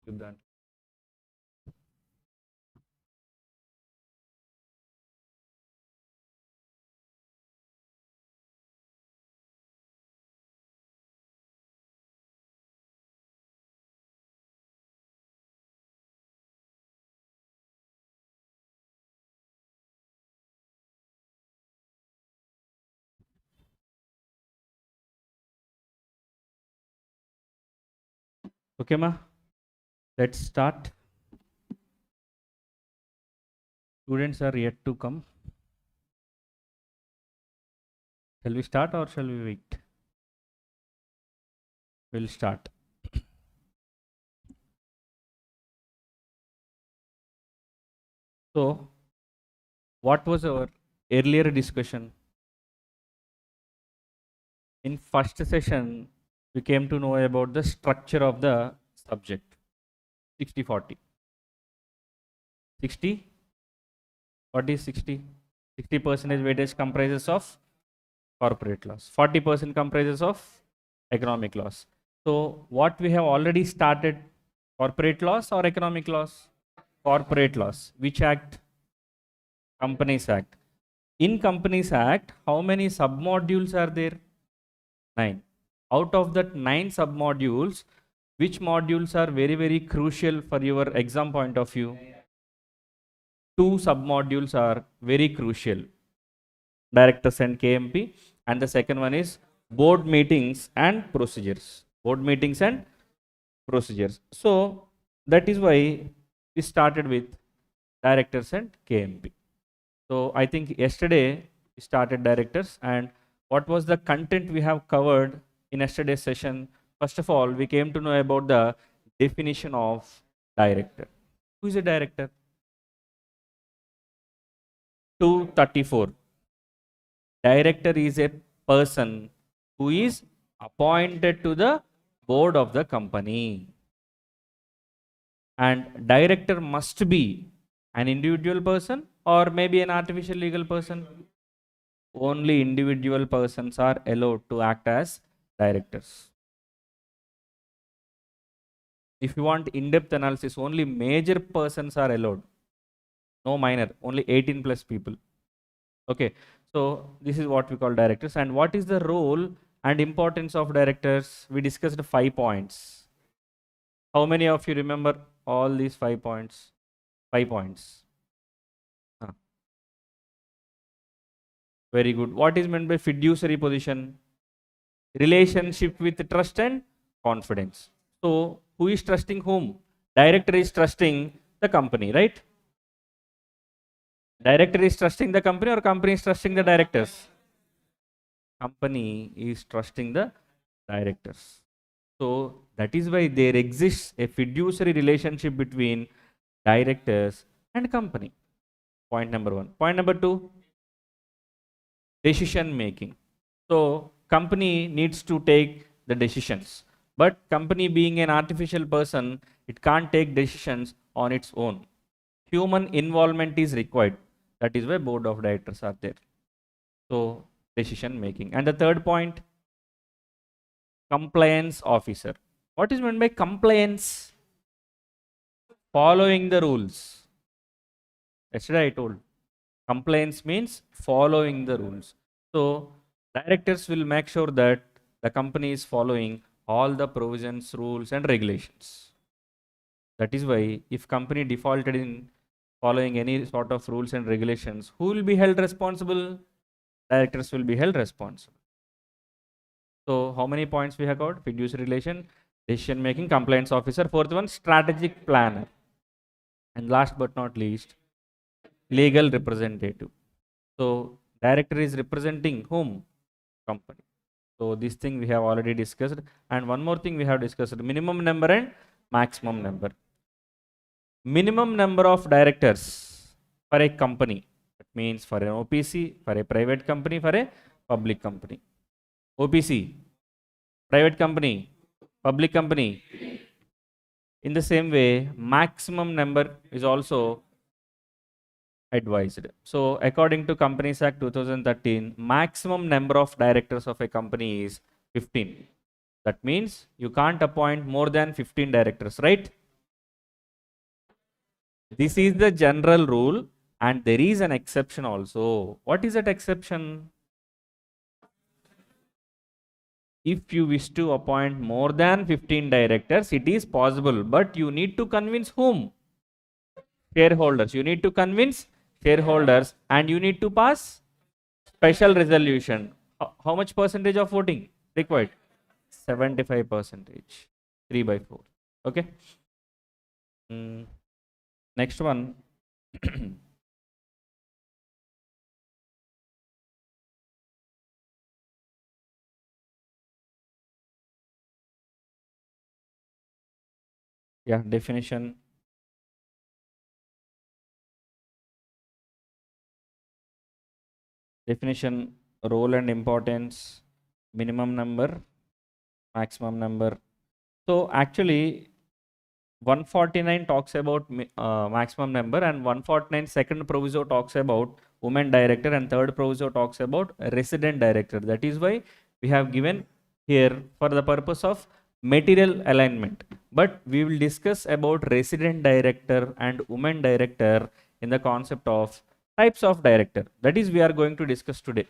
చూద్దాం. Okay, ma. Let's start. Students are yet to come. Shall we start or shall we wait? We'll start. So, what was our earlier discussion? In first session, we came to know about the structure of the subject. 60-40. 60? What is 60? 60% weightage comprises of corporate loss. 40% comprises of economic loss. So, what we have already started, corporate loss or economic loss? Corporate loss. Which act? Companies Act. In Companies Act, how many submodules are there? 9. Out of that 9 submodules, which modules are very, very crucial for your exam point of view? 2 submodules are very crucial. Directors and KMP. And the second one is board meetings and procedures. Board meetings and procedures. So, that is why we started with directors and KMP. So, I think yesterday we started directors, and what was the content we have covered in yesterday's session? First of all, we came to know about the definition of director. Who is a director? 234. Director is a person who is appointed to the board of the company. And director must be an individual person or maybe an artificial legal person. Only individual persons are allowed to act as directors. If you want in-depth analysis, only major persons are allowed. No minor, only 18 plus people. Okay, so this is what we call directors. And what is the role and importance of directors? We discussed 5 points. How many of you remember all these 5 points? 5 points. Very good. What is meant by fiduciary position? Relationship with trust and confidence. So, who is trusting whom? Director is trusting the company, right? Director is trusting the company or company is trusting the directors? Company is trusting the directors. So, that is why there exists a fiduciary relationship between directors and company. Point number 1. Point number 2, decision making. So, company needs to take the decisions, but company being an artificial person, it can't take decisions on its own. Human involvement is required. That is why board of directors are there. So, decision making. And the third point, compliance officer. What is meant by compliance? Following the rules. Yesterday I told. Compliance means following the rules. So, directors will make sure that the company is following all the provisions, rules and regulations. That is why if company defaulted in following any sort of rules and regulations, who will be held responsible? Directors will be held responsible. So, how many points we have got? Fiduciary relation, decision making, compliance officer. Fourth one, strategic planner. And last but not least, legal representative. So, director is representing whom? Company. So, this thing we have already discussed. And one more thing we have discussed, minimum number and maximum number. Minimum number of directors for a company. That means for an OPC, for a private company, for a public company. OPC, private company, public company. In the same way, maximum number is also advised. So, according to Companies Act 2013, maximum number of directors of a company is 15. That means you can't appoint more than 15 directors, right? This is the general rule, and there is an exception also. What is that exception? If you wish to appoint more than 15 directors, it is possible, but you need to convince whom? Shareholders. You need to convince shareholders, and you need to pass special resolution. How much percentage of voting required? 75 percentage. 3 by 4. Okay. Next one. Yeah, definition. Definition, role and importance, minimum number, maximum number. So actually 149 talks about maximum number, and 149 second proviso talks about women director, and third proviso talks about resident director. That is why we have given here for the purpose of material alignment. But we will discuss about resident director and women director in the concept of types of director. That is we are going to discuss today.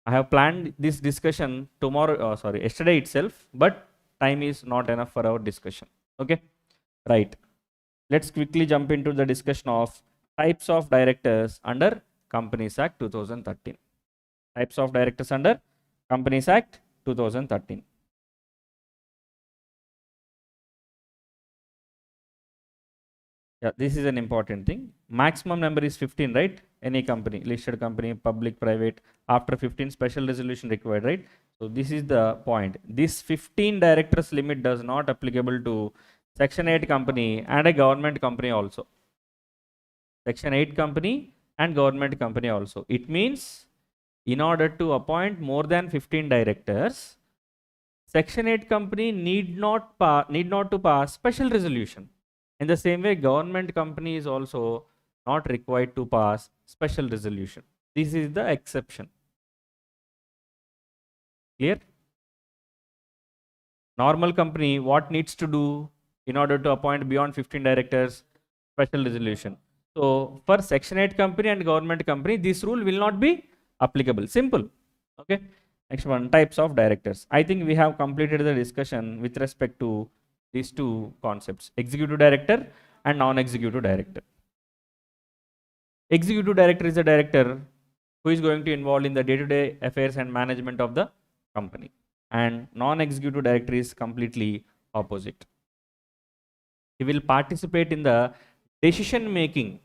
I have planned this discussion tomorrow, yesterday itself, but time is not enough for our discussion. Okay, right. Let's quickly jump into the discussion of types of directors under Companies Act 2013. Types of directors under Companies Act 2013. Yeah, this is an important thing. Maximum number is 15, right? Any company, listed company, public, private, after 15 special resolution required, right? So this is the point. This 15 directors limit does not applicable to Section 8 company and a government company also. Section 8 company and government company also. It means in order to appoint more than 15 directors, Section 8 company need not to pass special resolution. In the same way, government company is also not required to pass special resolution. This is the exception. Clear? Normal company, what needs to do in order to appoint beyond 15 directors? Special resolution. So for Section 8 company and government company, this rule will not be applicable. Simple. Okay. Next one, types of directors. I think we have completed the discussion with respect to these two concepts, executive director and non-executive director. Executive director is a director who is going to involve in the day-to-day affairs and management of the company, and non-executive director is completely opposite. He will participate in the decision making,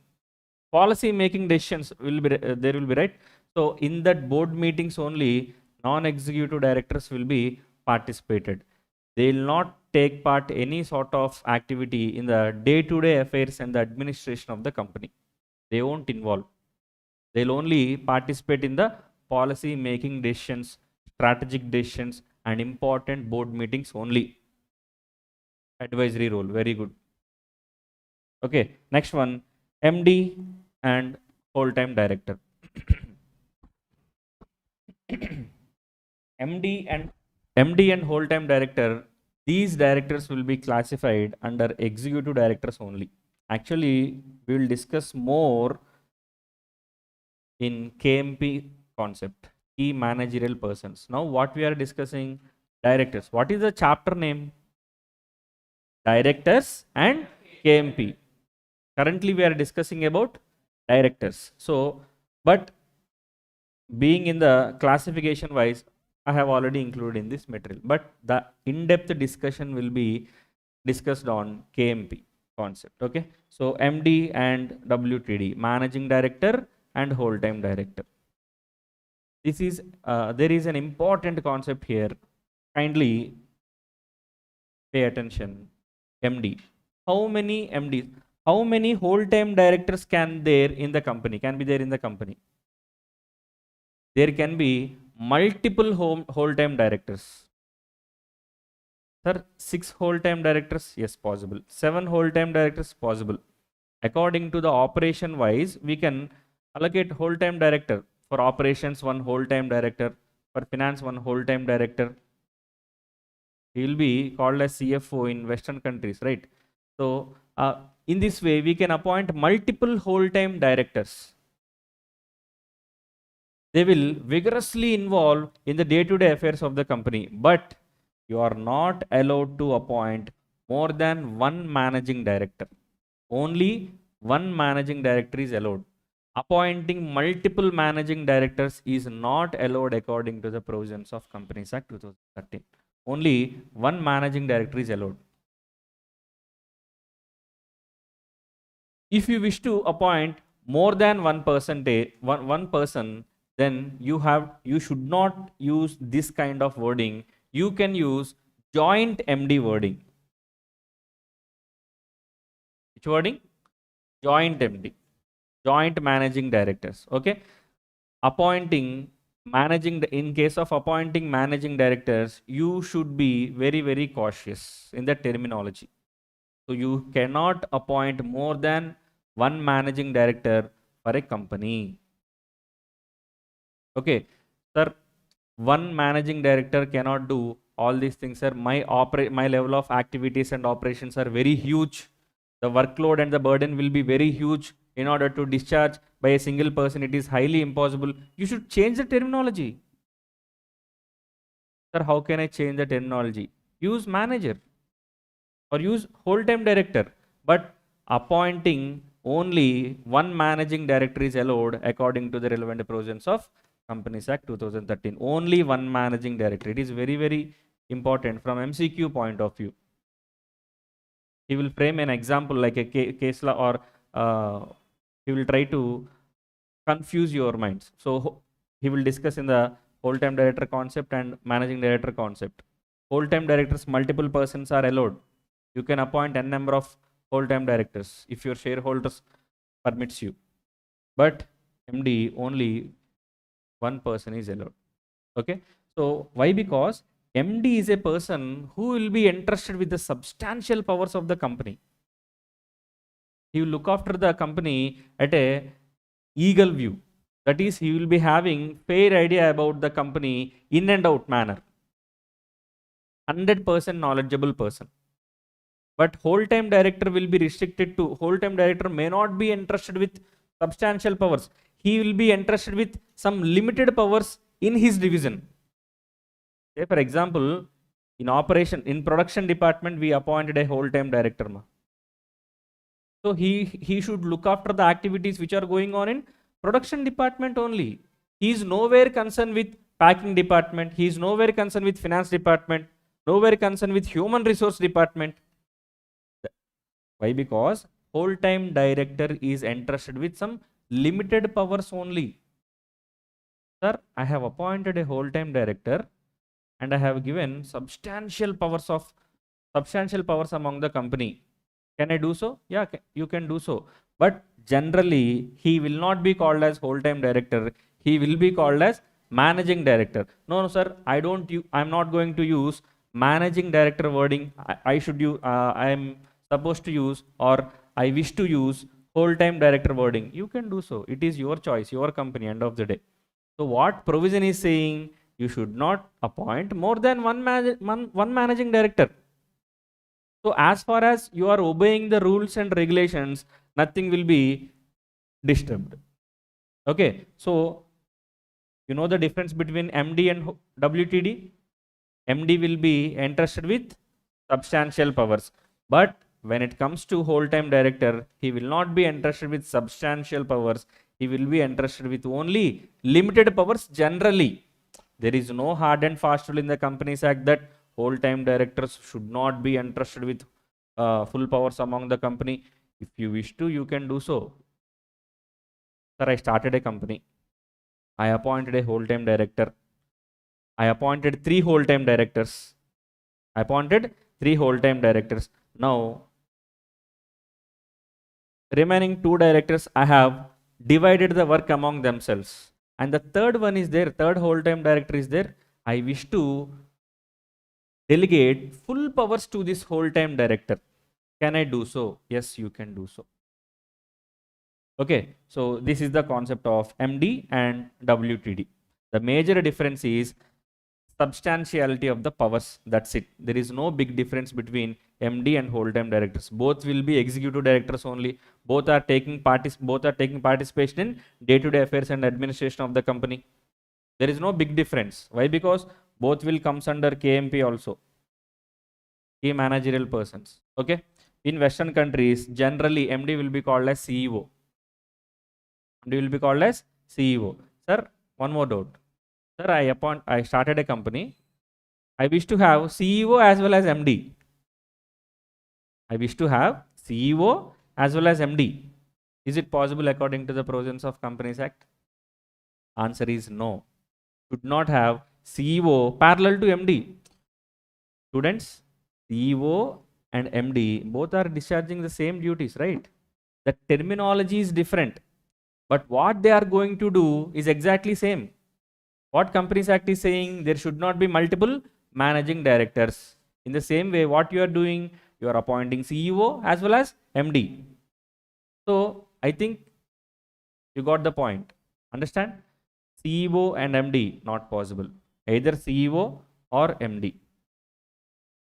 policy making decisions will be there will be, right? So in that board meetings only non-executive directors will be participated. They will not take part any sort of activity in the day-to-day affairs and the administration of the company. They won't involve. They'll only participate in the policy making decisions, strategic decisions, and important board meetings only. Advisory role, very good. Okay, next one, MD and whole-time director. MD and whole-time director, these directors will be classified under executive directors only. Actually, we will discuss more in KMP concept, key managerial persons. Now, what we are discussing, directors. What is the chapter name? Directors and KMP. Currently, we are discussing about directors. So, but being in the classification wise, I have already included in this material, but the in-depth discussion will be discussed on KMP concept. Okay, so MD and WTD, managing director and whole-time director. This is there is an important concept here. Kindly pay attention. MD. How many MDs? How many whole-time directors can there in the company? Can be there in the company? There can be multiple whole-time directors. Sir, 6 whole-time directors? Yes, possible. 7 whole-time directors? Possible. According to the operation wise, we can allocate whole-time director. For operations, 1 whole-time director. For finance, 1 whole-time director. He will be called as CFO in Western countries, right? So In this way, we can appoint multiple whole-time directors. They will vigorously involve in the day-to-day affairs of the company, but you are not allowed to appoint more than one managing director. Only one managing director is allowed. Appointing multiple managing directors is not allowed according to the provisions of Companies Act 2013. Only one managing director is allowed. If you wish to appoint more than one person, then you should not use this kind of wording. You can use joint MD wording. Which wording? Joint MD, joint managing directors. Okay. In case of appointing managing directors, you should be very, very cautious in the terminology. So you cannot appoint more than one managing director for a company. Okay, sir, one managing director cannot do all these things, sir. My level of activities and operations are very huge. The workload and the burden will be very huge. In order to discharge by a single person, it is highly impossible. You should change the terminology. Sir, how can I change the terminology? Use manager or use whole-time director. But appointing only one managing director is allowed according to the relevant provisions of Companies Act 2013. Only one managing director. It is very, very important from MCQ point of view. He will frame an example like a case law, or he will try to confuse your minds. So he will discuss in the whole-time director concept and managing director concept. Whole-time directors, multiple persons are allowed. You can appoint n number of whole-time directors if your shareholders permits you. But MD, only one person is allowed. Okay. So why? Because MD is a person who will be entrusted with the substantial powers of the company. He will look after the company at a eagle view. That is, he will be having fair idea about the company in and out manner. 100% knowledgeable person. But whole-time director will be restricted to, whole-time director may not be entrusted with substantial powers. He will be entrusted with some limited powers in his division. Say for example, in production department, we appointed a whole-time director. So he should look after the activities which are going on in production department only. He is nowhere concerned with packing department. He is nowhere concerned with finance department. Nowhere concerned with human resource department. Why? Because whole-time director is entrusted with some limited powers only. Sir, I have appointed a whole-time director and I have given substantial powers among the company. Can I do so? Yeah, you can do so. But generally, he will not be called as whole-time director. He will be called as managing director. No, sir, I'm not going to use managing director wording. I am supposed to use, or I wish to use whole-time director wording. You can do so. It is your choice, your company, end of the day. So what provision is saying? You should not appoint more than one managing director. So as far as you are obeying the rules and regulations, nothing will be disturbed. Okay, so you know the difference between MD and WTD? MD will be entrusted with substantial powers. But when it comes to whole-time director, he will not be entrusted with substantial powers. He will be entrusted with only limited powers generally. There is no hard and fast rule in the Companies Act that whole-time directors should not be entrusted with full powers among the company. If you wish to, you can do so. Sir, I started a company. I appointed a whole-time director. I appointed 3 whole-time directors. Now, remaining 2 directors, I have divided the work among themselves. And the third whole-time director is there. I wish to delegate full powers to this whole-time director. Can I do so? Yes, you can do so. Okay, so this is the concept of MD and WTD. The major difference is substantiality of the powers. That's it. There is no big difference between MD and whole-time directors. Both will be executive directors only. Both are taking participation in day-to-day affairs and administration of the company. There is no big difference. Why? Because both will comes under KMP also, key managerial persons. Okay. In Western countries, generally MD will be called as CEO. MD will be called as CEO. Sir, one more doubt. Sir, I started a company. I wish to have CEO as well as MD. I wish to have CEO as well as MD. Is it possible according to the provisions of Companies Act? Answer is no. Should not have CEO parallel to MD. Students, CEO and MD both are discharging the same duties, right? The terminology is different, but what they are going to do is exactly same. What Companies Act is saying, there should not be multiple managing directors. In the same way, what you are doing, you are appointing CEO as well as MD. So I think you got the point. Understand? CEO and MD not possible. Either CEO or MD.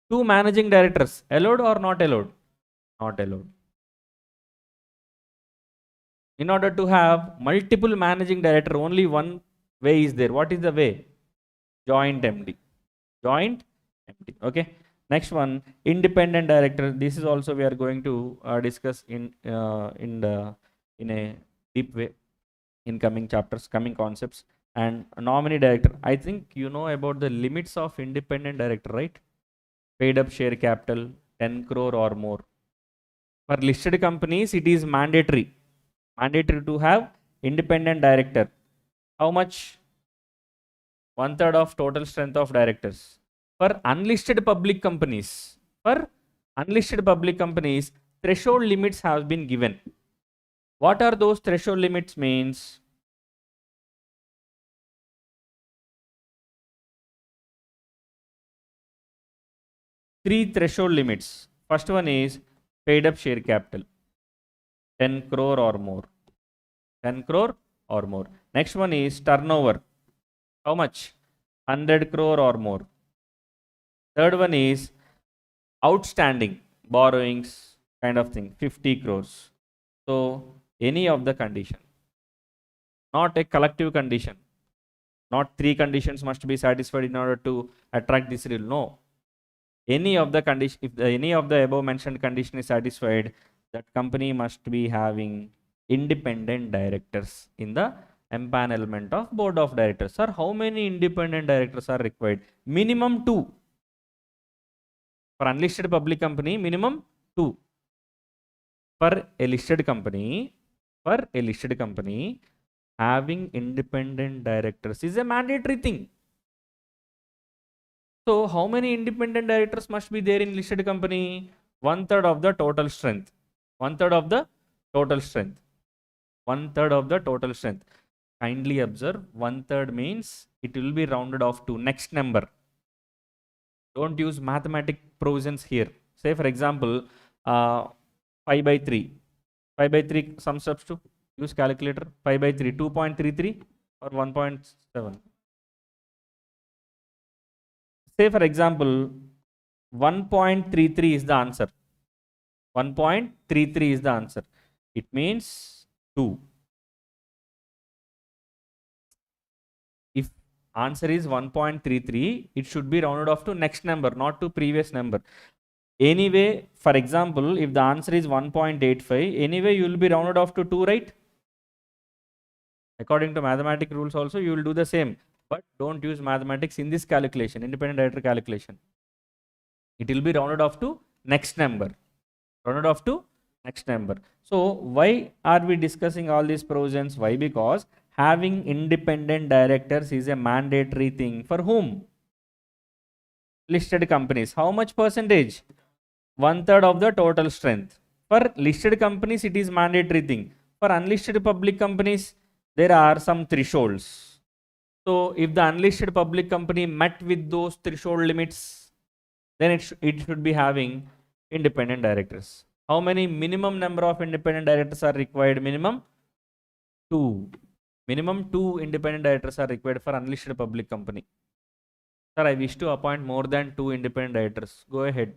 Two managing directors, allowed or not allowed? Not allowed. In order to have multiple managing director, only one way is there. What is the way? Joint MD. Joint MD. Okay. Next one, independent director. This is also we are going to discuss in a deep way in coming chapters, coming concepts. And nominee director. I think you know about the limits of independent director, right? Paid up share capital 10 crore or more. For listed companies, it is mandatory to have independent director. How much? 1/3 of total strength of directors. For unlisted public companies, threshold limits have been given. What are those threshold limits means? Three threshold limits. First one is paid up share capital, 10 crore or more. 10 crore or more. Next one is turnover. How much? 100 crore or more. Third one is outstanding borrowings kind of thing, 50 crores. So any of the condition, not a collective condition. Not three conditions must be satisfied in order to attract this rule. No. Any of the condition, if any of the above mentioned condition is satisfied, that company must be having independent directors in the empanelment of board of directors. Sir, how many independent directors are required? Minimum 2. For unlisted public company, minimum 2. For a listed company, having independent directors is a mandatory thing. So how many independent directors must be there in listed company? 1/3 of the total strength. 1/3 of the total strength. 1/3 of the total strength. Kindly observe, 1/3 means it will be rounded off to next number. Don't use mathematic provisions here. Say for example, 5/3. 5/3 sums up to, use calculator. 5/3, 2.33 or 1.7. Say for example, 1.33 is the answer. 1.33 is the answer. It means 2. If answer is 1.33, it should be rounded off to next number, not to previous number. Anyway, for example, if the answer is 1.85, anyway you will be rounded off to 2, right? According to mathematical rules also, you will do the same. But don't use mathematics in this calculation, independent director calculation. It will be rounded off to next number. Rounded off to next number. So why are we discussing all these provisions? Why? Because having independent directors is a mandatory thing. For whom? Listed companies. How much percentage? 1/3 of the total strength. For listed companies, it is mandatory thing. For unlisted public companies, there are some thresholds. So if the unlisted public company met with those threshold limits, then it should be having independent directors. How many minimum number of independent directors are required? Minimum 2. Minimum 2 independent directors are required for unlisted public company. Sir, I wish to appoint more than 2 independent directors. Go ahead.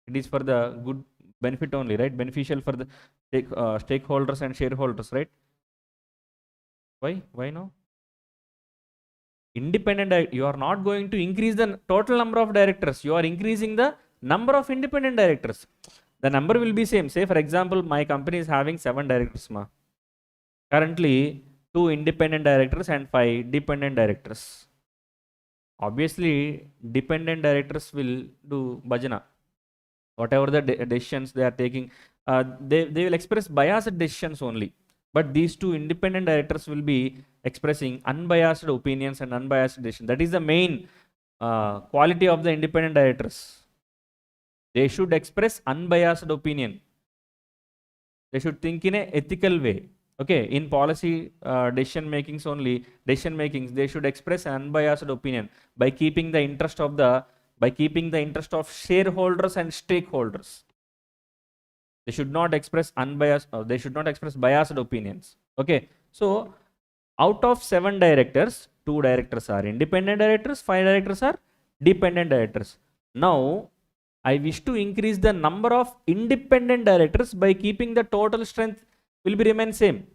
It is for the good benefit only, right? Beneficial for the stakeholders and shareholders, right? Why? Why no? Independent, you are not going to increase the total number of directors. You are increasing the number of independent directors. The number will be same. Say, for example, my company is having 7 directors. Currently, 2 independent directors and 5 dependent directors. Obviously, dependent directors will do bhajana. Whatever the decisions they are taking, they will express biased decisions only. But these 2 independent directors will be expressing unbiased opinions and unbiased decisions. That is the main quality of the independent directors. They should express unbiased opinion. They should think in an ethical way. Okay, in policy decision makings, they should express an unbiased opinion by keeping the interest of shareholders and stakeholders. They should not express biased opinions. Okay, so out of 7 directors, 2 directors are independent directors, 5 directors are dependent directors. Now, I wish to increase the number of independent directors by keeping the total strength will be remain same.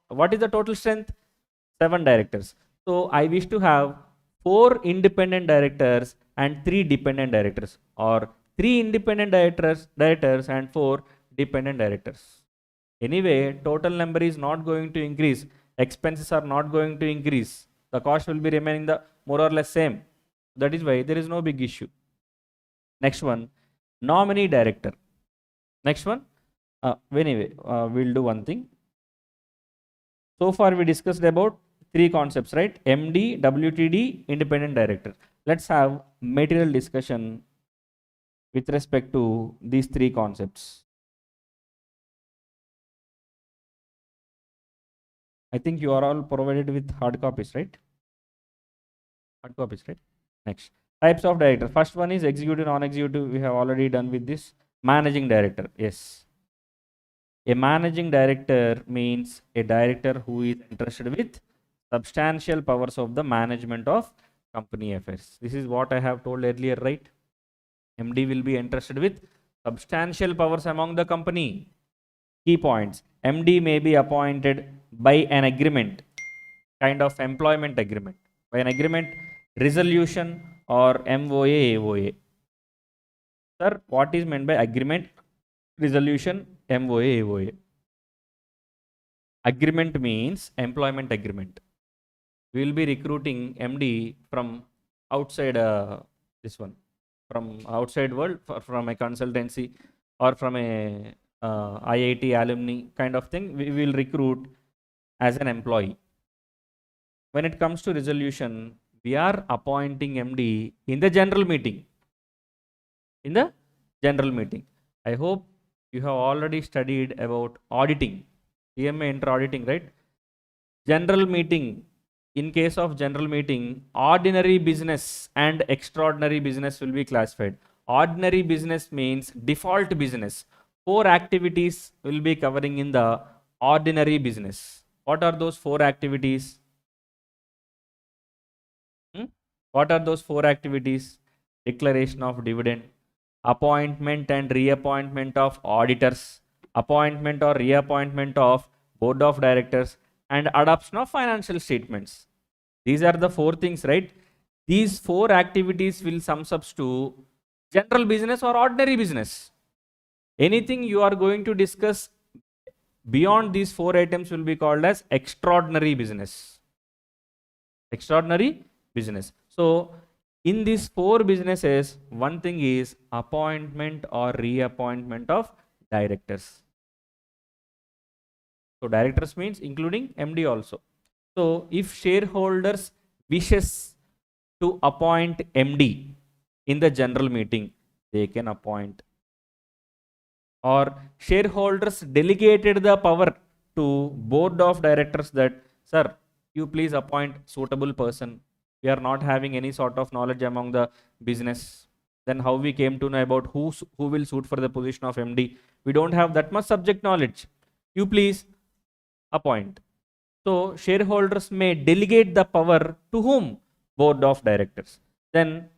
What is the total strength? 7 directors. So I wish to have 4 independent directors and 3 dependent directors, or 3 independent directors and 4 dependent directors. Anyway, total number is not going to increase. Expenses are not going to increase. The cost will be remaining the more or less same. That is why there is no big issue. Next one, nominee director. Next one, anyway, we'll do one thing. So far we discussed about 3 concepts, right? MD, WTD, independent director. Let's have material discussion with respect to these 3 concepts. I think you are all provided with hard copies, right? Hard copies, right? Next, types of director. First one is executive, non-executive. We have already done with this. Managing director. Yes. A managing director means a director who is entrusted with substantial powers of the management of company affairs. This is what I have told earlier, right? MD will be entrusted with substantial powers among the company. Key points. MD may be appointed by an agreement, kind of employment agreement, by an agreement, resolution, or MOA, AOA. Sir, what is meant by agreement, resolution, MOA, AOA? Agreement means employment agreement. We will be recruiting MD from outside from outside world, from a consultancy or from a IIT alumni kind of thing. We will recruit as an employee. When it comes to resolution, we are appointing MD in the general meeting. I hope you have already studied about auditing, CMA inter auditing, right? General meeting. In case of general meeting, ordinary business and extraordinary business will be classified. Ordinary business means default business. 4 activities will be covering in the ordinary business. What are those 4 activities? What are those 4 activities? Declaration of dividend, appointment and reappointment of auditors, appointment or reappointment of board of directors, and adoption of financial statements. These are the 4 things, right? These 4 activities will sums up to general business or ordinary business. Anything you are going to discuss beyond these 4 items will be called as extraordinary business. Extraordinary business. So, in these 4 businesses, one thing is appointment or reappointment of directors. So, directors means including MD also. So, if shareholders wishes to appoint MD in the general meeting, they can appoint. Or shareholders delegated the power to board of directors that, sir, you please appoint suitable person. We are not having any sort of knowledge among the business. Then how we came to know about who will suit for the position of MD? We don't have that much subject knowledge. You please appoint. So shareholders may delegate the power to whom? board of directors. Then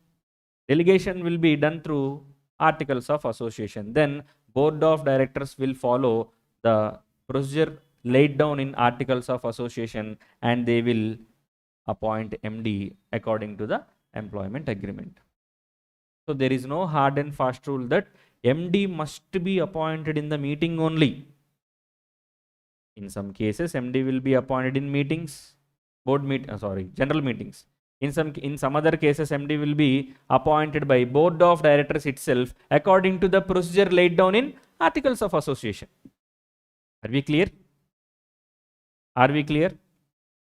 delegation will be done through articles of association. Then board of directors will follow the procedure laid down in articles of association, and they will appoint MD according to the employment agreement. So there is no hard and fast rule that MD must be appointed in the meeting only. In some cases, MD will be appointed in meetings, general meetings. In some other cases, MD will be appointed by board of directors itself according to the procedure laid down in articles of association. Are we clear? Are we clear?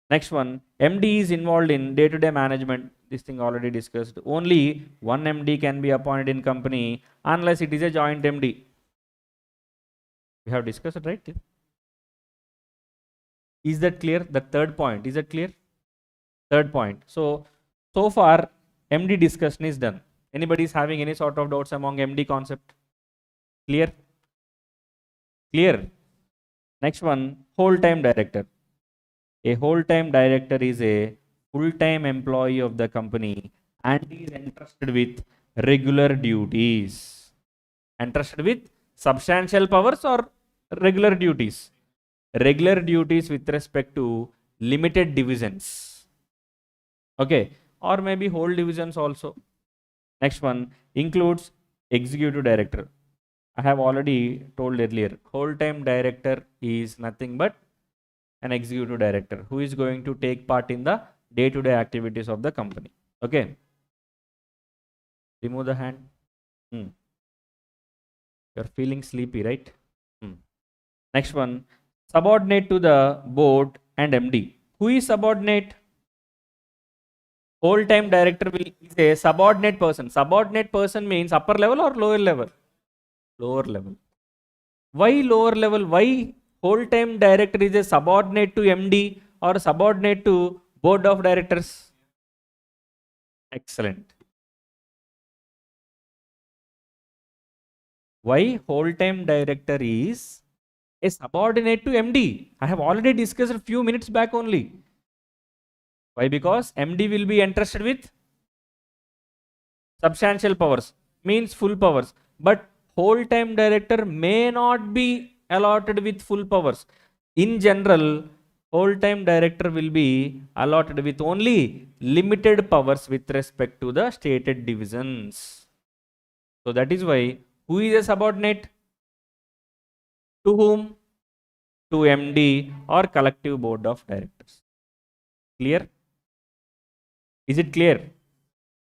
Next one, MD is involved in day-to-day management. This thing already discussed. Only one MD can be appointed in company unless it is a joint MD. We have discussed it, right? Is that clear? The third point, is that clear? Third point. So far, MD discussion is done. Anybody is having any sort of doubts among MD concept? Clear? Clear. Next one, whole-time director. A whole-time director is a full-time employee of the company and is entrusted with regular duties. Entrusted with substantial powers or regular duties? Regular duties with respect to limited divisions. Okay, or maybe whole divisions also. Next one includes executive director. I have already told earlier, whole-time director is nothing but an executive director who is going to take part in the day-to-day activities of the company. Okay. Remove the hand. You're feeling sleepy, right? Next one, subordinate to the board and MD. Who is subordinate? Whole-time director is a subordinate person. Subordinate person means upper level or lower level? Lower level. Why lower level? Why whole-time director is a subordinate to MD or subordinate to board of directors? Excellent. Why whole-time director is a subordinate to MD? I have already discussed a few minutes back only. Why? Because MD will be entrusted with substantial powers, means full powers. But whole-time director may not be allotted with full powers. In general, whole-time director will be allotted with only limited powers with respect to the stated divisions. So that is why, who is a subordinate? To whom? To MD or collective board of directors. Clear? Is it clear?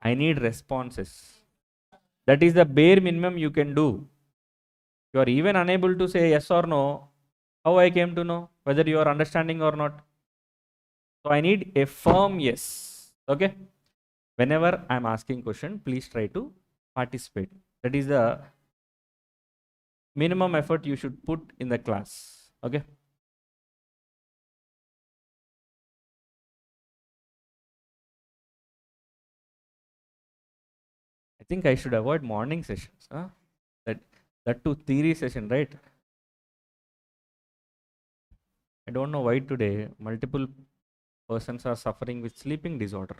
I need responses. That is the bare minimum you can do. You are even unable to say yes or no. How I came to know whether you are understanding or not? So I need a firm yes. Okay. Whenever I am asking question, please try to participate. That is the minimum effort you should put in the class. Okay. I think I should avoid morning sessions. Huh? That too theory session, right? I don't know why today multiple persons are suffering with sleeping disorder.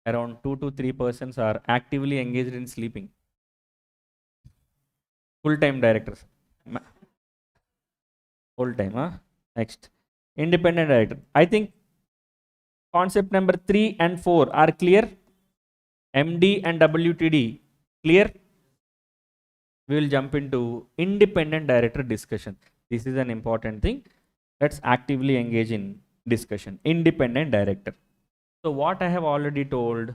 Around 2 to 3 persons are actively engaged in sleeping. Full-time directors. Full-time, huh? Next. Independent director. I think concept number 3 and 4 are clear. MD and WTD. Clear? We will jump into independent director discussion. This is an important thing. Let's actively engage in discussion. Independent director. So what I have already told,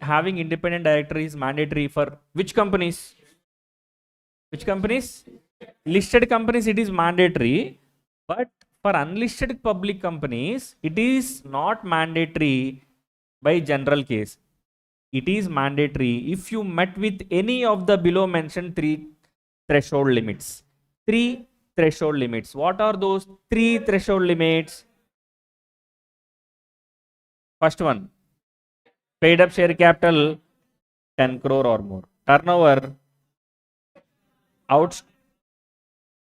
having independent director is mandatory for which companies? Which companies? Listed companies, it is mandatory. But for unlisted public companies, it is not mandatory by general case. It is mandatory if you met with any of the below mentioned 3 threshold limits. 3 threshold limits. What are those 3 threshold limits? First one, paid up share capital 10 crore or more. Turnover,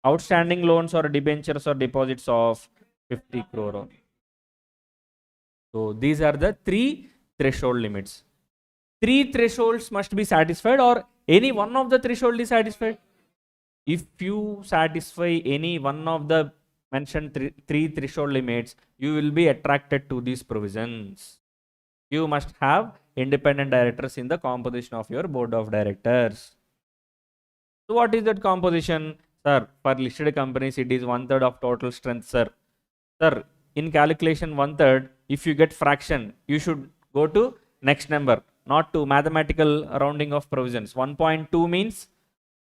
outstanding loans or debentures or deposits of 50 crore. So these are the three threshold limits. Three thresholds must be satisfied, or any one of the threshold is satisfied. If you satisfy any one of the mentioned three threshold limits, you will be attracted to these provisions. You must have independent directors in the composition of your board of directors. So what is that composition? Sir, for listed companies, it is 1/3 of total strength, sir. Sir, in calculation 1/3, if you get fraction, you should go to next number, not to mathematical rounding of provisions. 1.2 means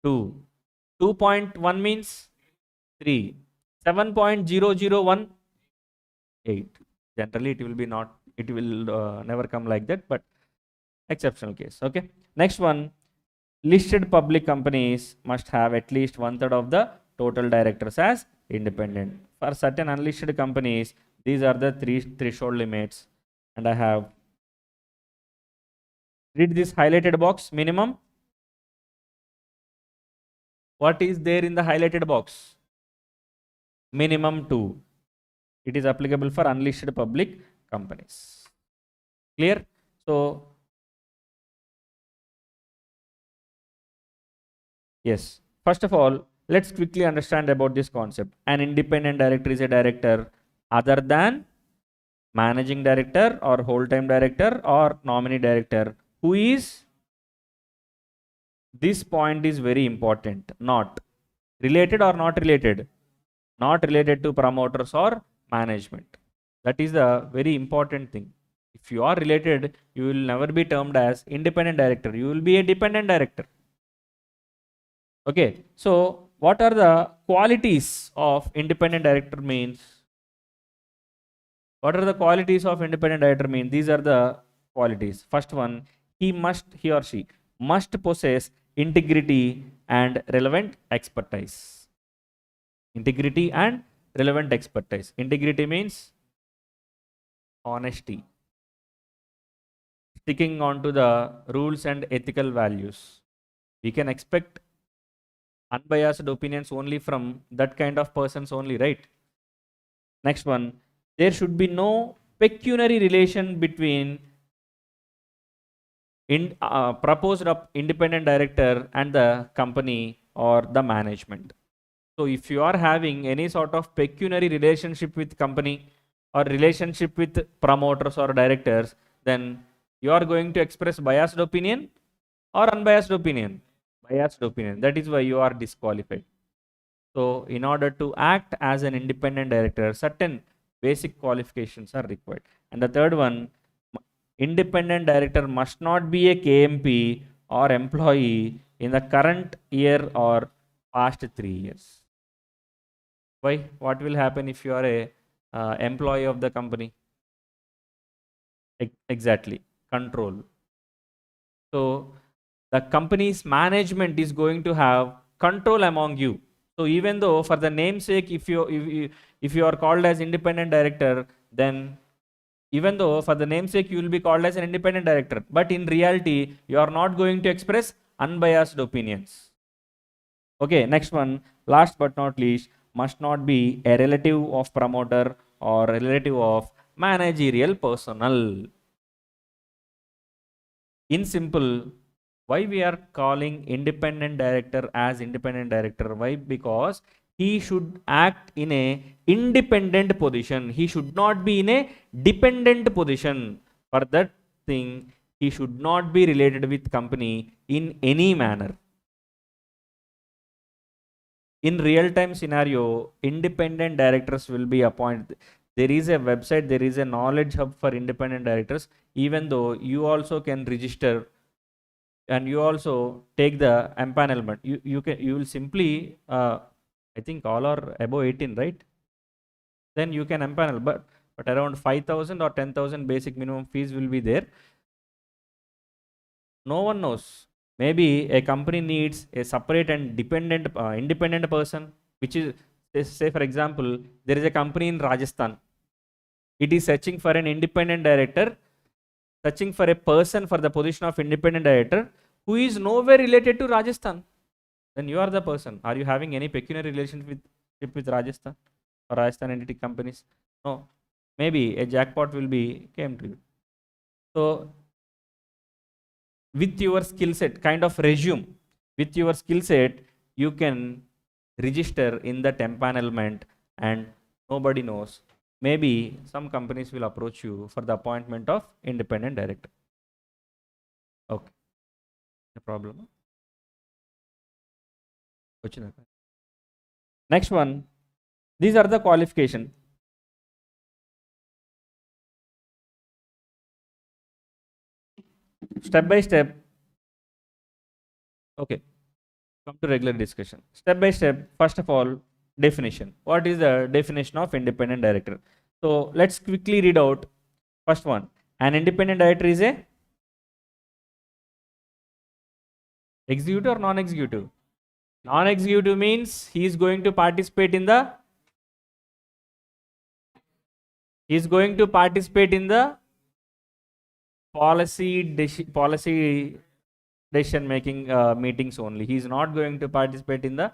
2. 2.1 means 3. 7.001, 8. Generally, it will be not, it will never come like that, but exceptional case. Okay. Next one, listed public companies must have at least 1/3 of the total directors as independent. For certain unlisted companies, these are the three threshold limits. And I have read this highlighted box minimum. What is there in the highlighted box? Minimum 2. It is applicable for unlisted public companies. Clear? So, yes. First of all, let's quickly understand about this concept. An independent director is a director other than managing director or whole-time director or nominee director who is, this point is very important, not related or not related, not related to promoters or management. That is the very important thing. If you are related, you will never be termed as independent director. You will be a dependent director. Okay. So what are the qualities of independent director means? What are the qualities of independent director mean? These are the qualities. First one, he or she must possess integrity and relevant expertise. Integrity and relevant expertise. Integrity means honesty, sticking on to the rules and ethical values. We can expect unbiased opinions only from that kind of persons only, right? Next one, there should be no pecuniary relation between proposed independent director and the company or the management. So if you are having any sort of pecuniary relationship with company or relationship with promoters or directors, then you are going to express biased opinion or unbiased opinion. Biased opinion. That is why you are disqualified. So in order to act as an independent director, certain basic qualifications are required. And the third one, independent director must not be a KMP or employee in the current year or past 3 years. Why? What will happen if you are a employee of the company? Exactly, control. So the company's management is going to have control among you. So even though for the namesake, if you are called as independent director, then even though for the namesake you will be called as an independent director, but in reality you are not going to express unbiased opinions. Okay, next one, last but not least, must not be a relative of promoter or a relative of managerial personnel. In simple, why we are calling independent director as independent director? Why? Because he should act in a independent position. He should not be in a dependent position. For that thing, he should not be related with company in any manner. In real-time scenario, independent directors will be appointed. There is a website, there is a knowledge hub for independent directors. Even though you also can register and you also take the empanelment, you will simply I think all are above 18, right? Then you can empanel, but around 5,000 or 10,000 basic minimum fees will be there. No one knows. Maybe a company needs a separate and independent person, which is, say for example, there is a company in Rajasthan. It is searching for an independent director, searching for a person for the position of independent director who is nowhere related to Rajasthan. Then you are the person. Are you having any pecuniary relationship with Rajasthan or Rajasthan entity companies? No. maybe a jackpot will be came to you. So with your skill set, kind of resume, with your skill set, you can register in the empanelment and nobody knows. Maybe some companies will approach you for the appointment of independent director. Okay, no problem. Next one, these are the qualifications. Step by step. Okay, come to regular discussion. Step by step, first of all, definition. What is the definition of independent director? So let's quickly read out. First one, an independent director is a executive or non-executive? Non-executive means he is going to participate in the policy decision making meetings only. He is not going to participate in the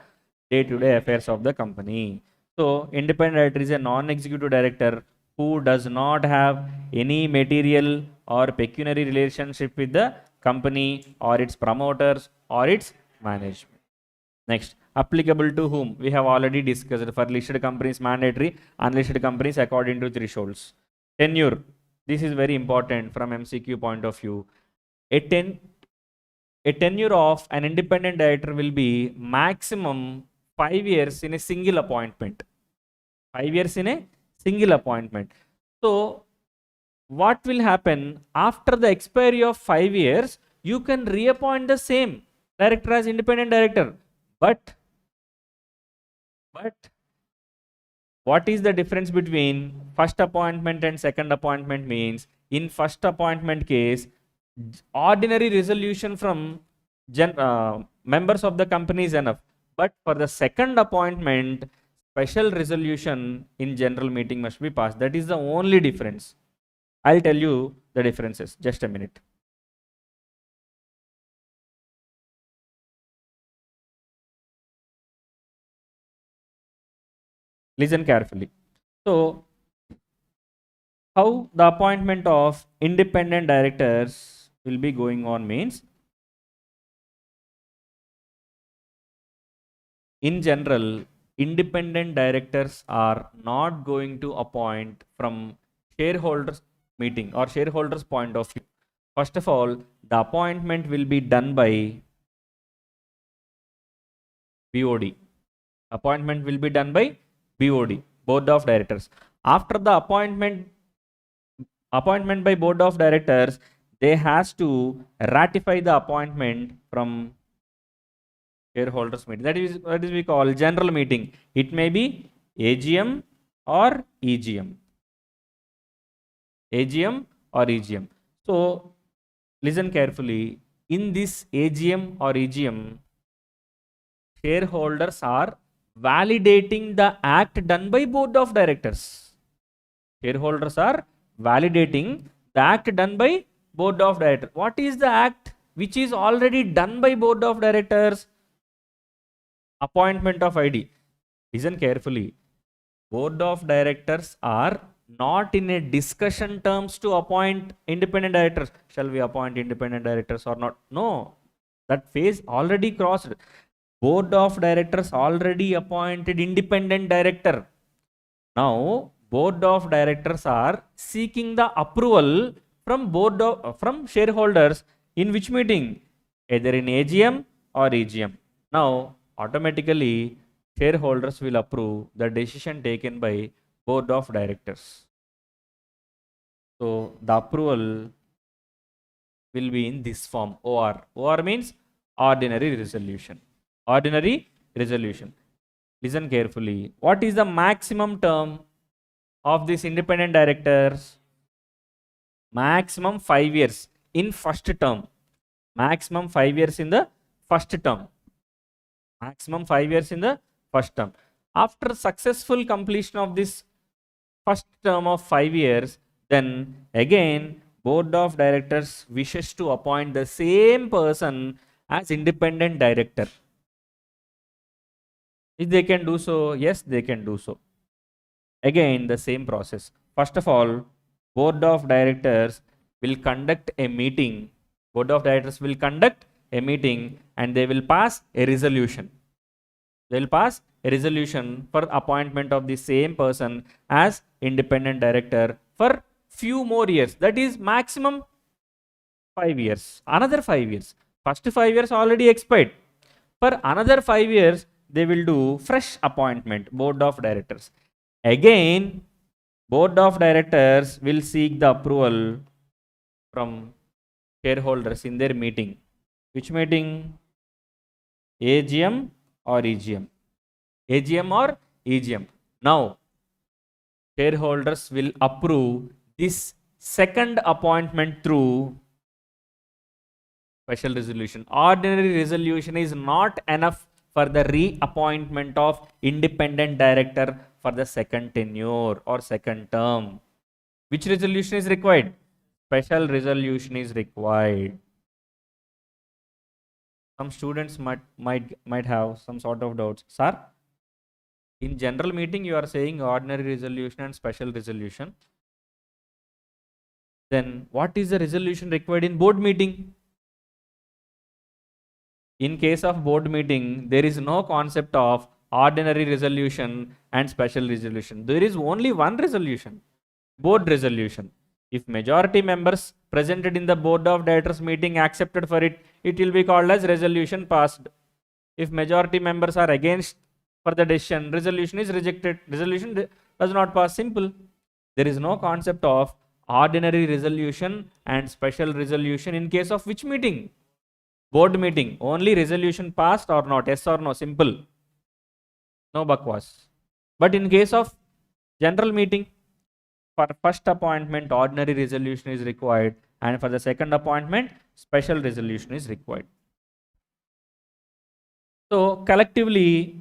day-to-day affairs of the company. So independent director is a non-executive director who does not have any material or pecuniary relationship with the company or its promoters or its management. Next, applicable to whom? We have already discussed. For listed companies mandatory, unlisted companies according to thresholds. Tenure. This is very important from MCQ point of view. A tenure of an independent director will be maximum 5 years in a single appointment. 5 years in a single appointment. So what will happen after the expiry of 5 years? You can reappoint the same director as independent director. But what is the difference between first appointment and second appointment? Means in first appointment case, ordinary resolution from members of the company is enough. But for the second appointment, special resolution in general meeting must be passed. That is the only difference. I'll tell you the differences. Just a minute. Listen carefully. So, how the appointment of independent directors will be going on means, in general, independent directors are not going to appoint from shareholders meeting or shareholders point of view. First of all, the appointment will be done by BOD. Appointment will be done by BOD, Board of Directors. After the appointment by Board of Directors, they has to ratify the appointment from shareholders meeting. That is what we call general meeting. It may be AGM or EGM. AGM or EGM. So listen carefully. In this AGM or EGM, shareholders are validating the act done by Board of Directors. Shareholders are validating the act done by Board of Directors. What is the act which is already done by Board of Directors? Appointment of ID. Listen carefully. Board of Directors are not in a discussion terms to appoint independent directors. Shall we appoint independent directors or not? No. That phase already crossed. Board of Directors already appointed independent director. Now, Board of Directors are seeking the approval from shareholders in which meeting? Either in AGM or EGM. Now, automatically, shareholders will approve the decision taken by Board of Directors. So, the approval will be in this form, OR. OR means ordinary resolution. Ordinary resolution. Listen carefully. What is the maximum term of these independent directors? Maximum 5 years in first term. Maximum 5 years in the first term. Maximum 5 years in the first term. After successful completion of this first term of 5 years, then again Board of Directors wishes to appoint the same person as independent director. If they can do so, yes, they can do so. Again, the same process. First of all, board of directors will conduct a meeting. Board of directors will conduct a meeting and they will pass a resolution. They will pass a resolution for appointment of the same person as independent director for few more years. That is maximum 5 years. Another 5 years. First 5 years already expired. For another 5 years, they will do fresh appointment, board of directors. Again, board of directors will seek the approval from shareholders in their meeting. Which meeting? AGM or EGM? AGM or EGM. Now, shareholders will approve this second appointment through special resolution. Ordinary resolution is not enough for the reappointment of independent director for the second tenure or second term. Which resolution is required? Special resolution is required. Some students might have some sort of doubts. Sir, in general meeting you are saying ordinary resolution and special resolution. Then what is the resolution required in board meeting? In case of board meeting, there is no concept of ordinary resolution and special resolution. There is only one resolution, board resolution. If majority members presented in the board of directors meeting accepted for it, it will be called as resolution passed. If majority members are against for the decision, resolution is rejected. Resolution does not pass. Simple. There is no concept of ordinary resolution and special resolution in case of which meeting? Board meeting. Only resolution passed or not? Yes or no? Simple. No bakwas. But in case of general meeting, for first appointment, ordinary resolution is required, and for the second appointment, special resolution is required. So collectively,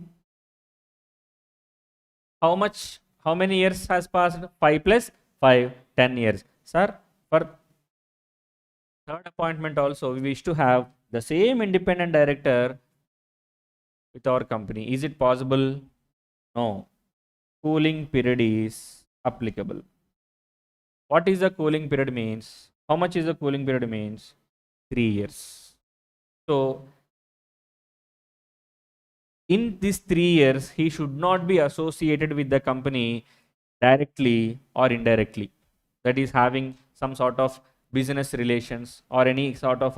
how many years has passed? 5 plus 5, 10 years. Sir, for third appointment also, we wish to have the same independent director with our company. Is it possible? No. Cooling period is applicable. What is the cooling period means? How much is the cooling period means? 3 years. So, in these 3 years, he should not be associated with the company directly or indirectly. That is having some sort of business relations or any sort of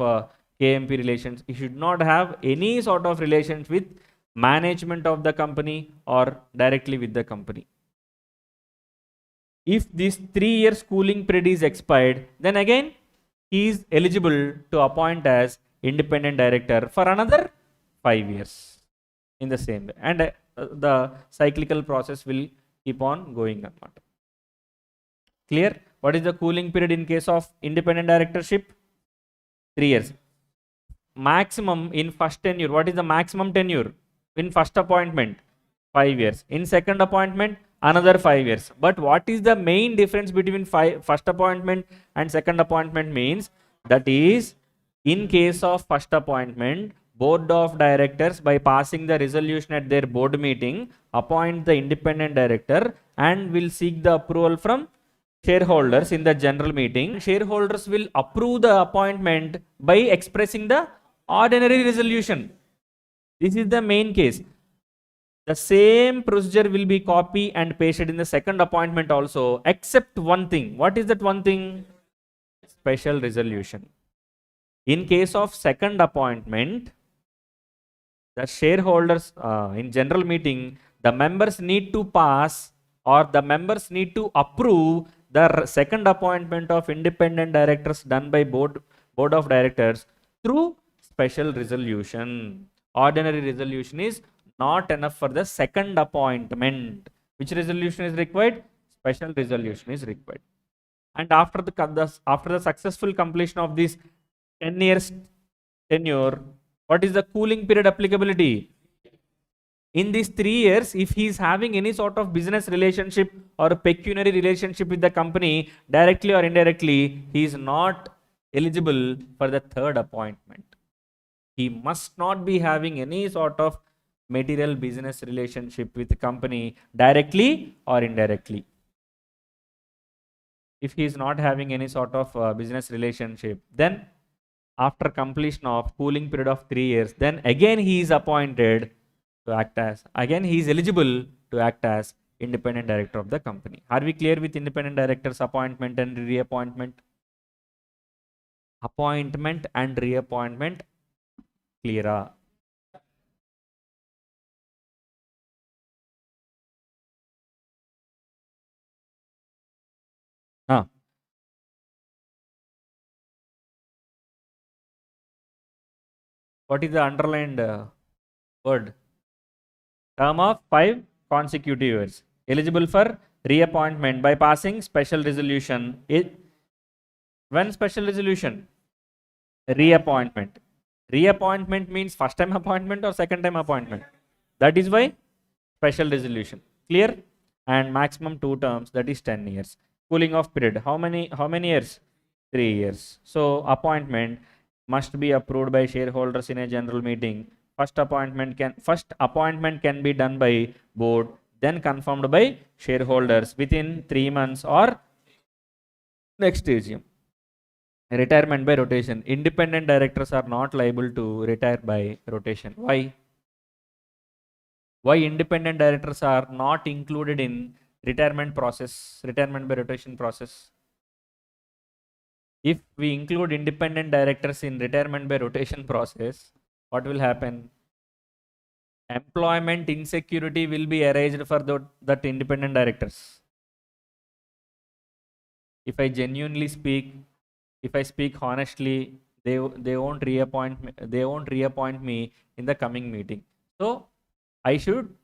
KMP relations. He should not have any sort of relations with management of the company or directly with the company. If this 3 years cooling period is expired, then again he is eligible to appoint as independent director for another 5 years in the same way. And the cyclical process will keep on going on. Clear? What is the cooling period in case of independent directorship? 3 years. Maximum in first tenure. What is the maximum tenure? In first appointment, 5 years. In second appointment, another 5 years. But what is the main difference between first appointment and second appointment means? That is, in case of first appointment, board of directors by passing the resolution at their board meeting appoint the independent director and will seek the approval from shareholders in the general meeting. Shareholders will approve the appointment by expressing the ordinary resolution. This is the main case. The same procedure will be copied and pasted in the second appointment also, except one thing. What is that one thing? Special resolution. In case of second appointment, the shareholders in general meeting, the members need to pass or the members need to approve the second appointment of independent directors done by board of directors through special resolution. Ordinary resolution is not enough for the second appointment. Which resolution is required? Special resolution is required. And after the successful completion of this 10 years tenure, what is the cooling period applicability? In these 3 years, if he is having any sort of business relationship or pecuniary relationship with the company, directly or indirectly, he is not eligible for the third appointment. He must not be having any sort of material business relationship with the company directly or indirectly. if he is not having any sort of business relationship, then after completion of cooling period of 3 years, then again he is appointed to act as, again he is eligible to act as independent director of the company. Are we clear with independent directors appointment and reappointment? Appointment and reappointment, clear? Huh. What is the underlined word? Term of 5 consecutive years. Eligible for reappointment by passing special resolution. When special resolution? Reappointment. Reappointment means first time appointment or second time appointment. That is why special resolution. Clear? And maximum 2 terms, that is 10 years. Cooling off period. How many years? 3 years. So appointment must be approved by shareholders in a general meeting. First appointment can be done by board, then confirmed by shareholders within 3 months or next AGM. Retirement by rotation. Independent directors are not liable to retire by rotation. Why? Why independent directors are not included in retirement process, retirement by rotation process? If we include independent directors in retirement by rotation process, what will happen? Employment insecurity will be erased for that independent directors. If I genuinely speak, if I speak honestly, they won't reappoint me, in the coming meeting. So I should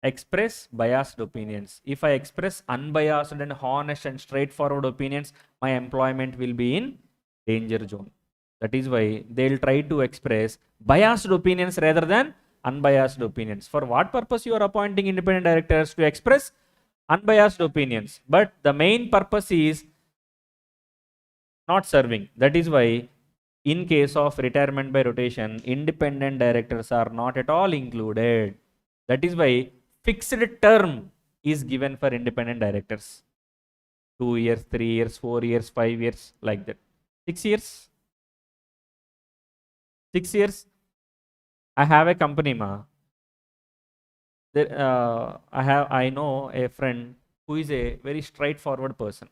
express biased opinions. If I express unbiased and honest and straightforward opinions, my employment will be in danger zone. That is why they'll try to express biased opinions rather than unbiased opinions. For what purpose you are appointing independent directors? To express unbiased opinions. But the main purpose is not serving. That is why in case of retirement by rotation, independent directors are not at all included. That is why fixed term is given for independent directors. 2 years, 3 years, 4 years, 5 years, like that. 6 years? 6 years? I have a company, ma. I know a friend who is a very straightforward person.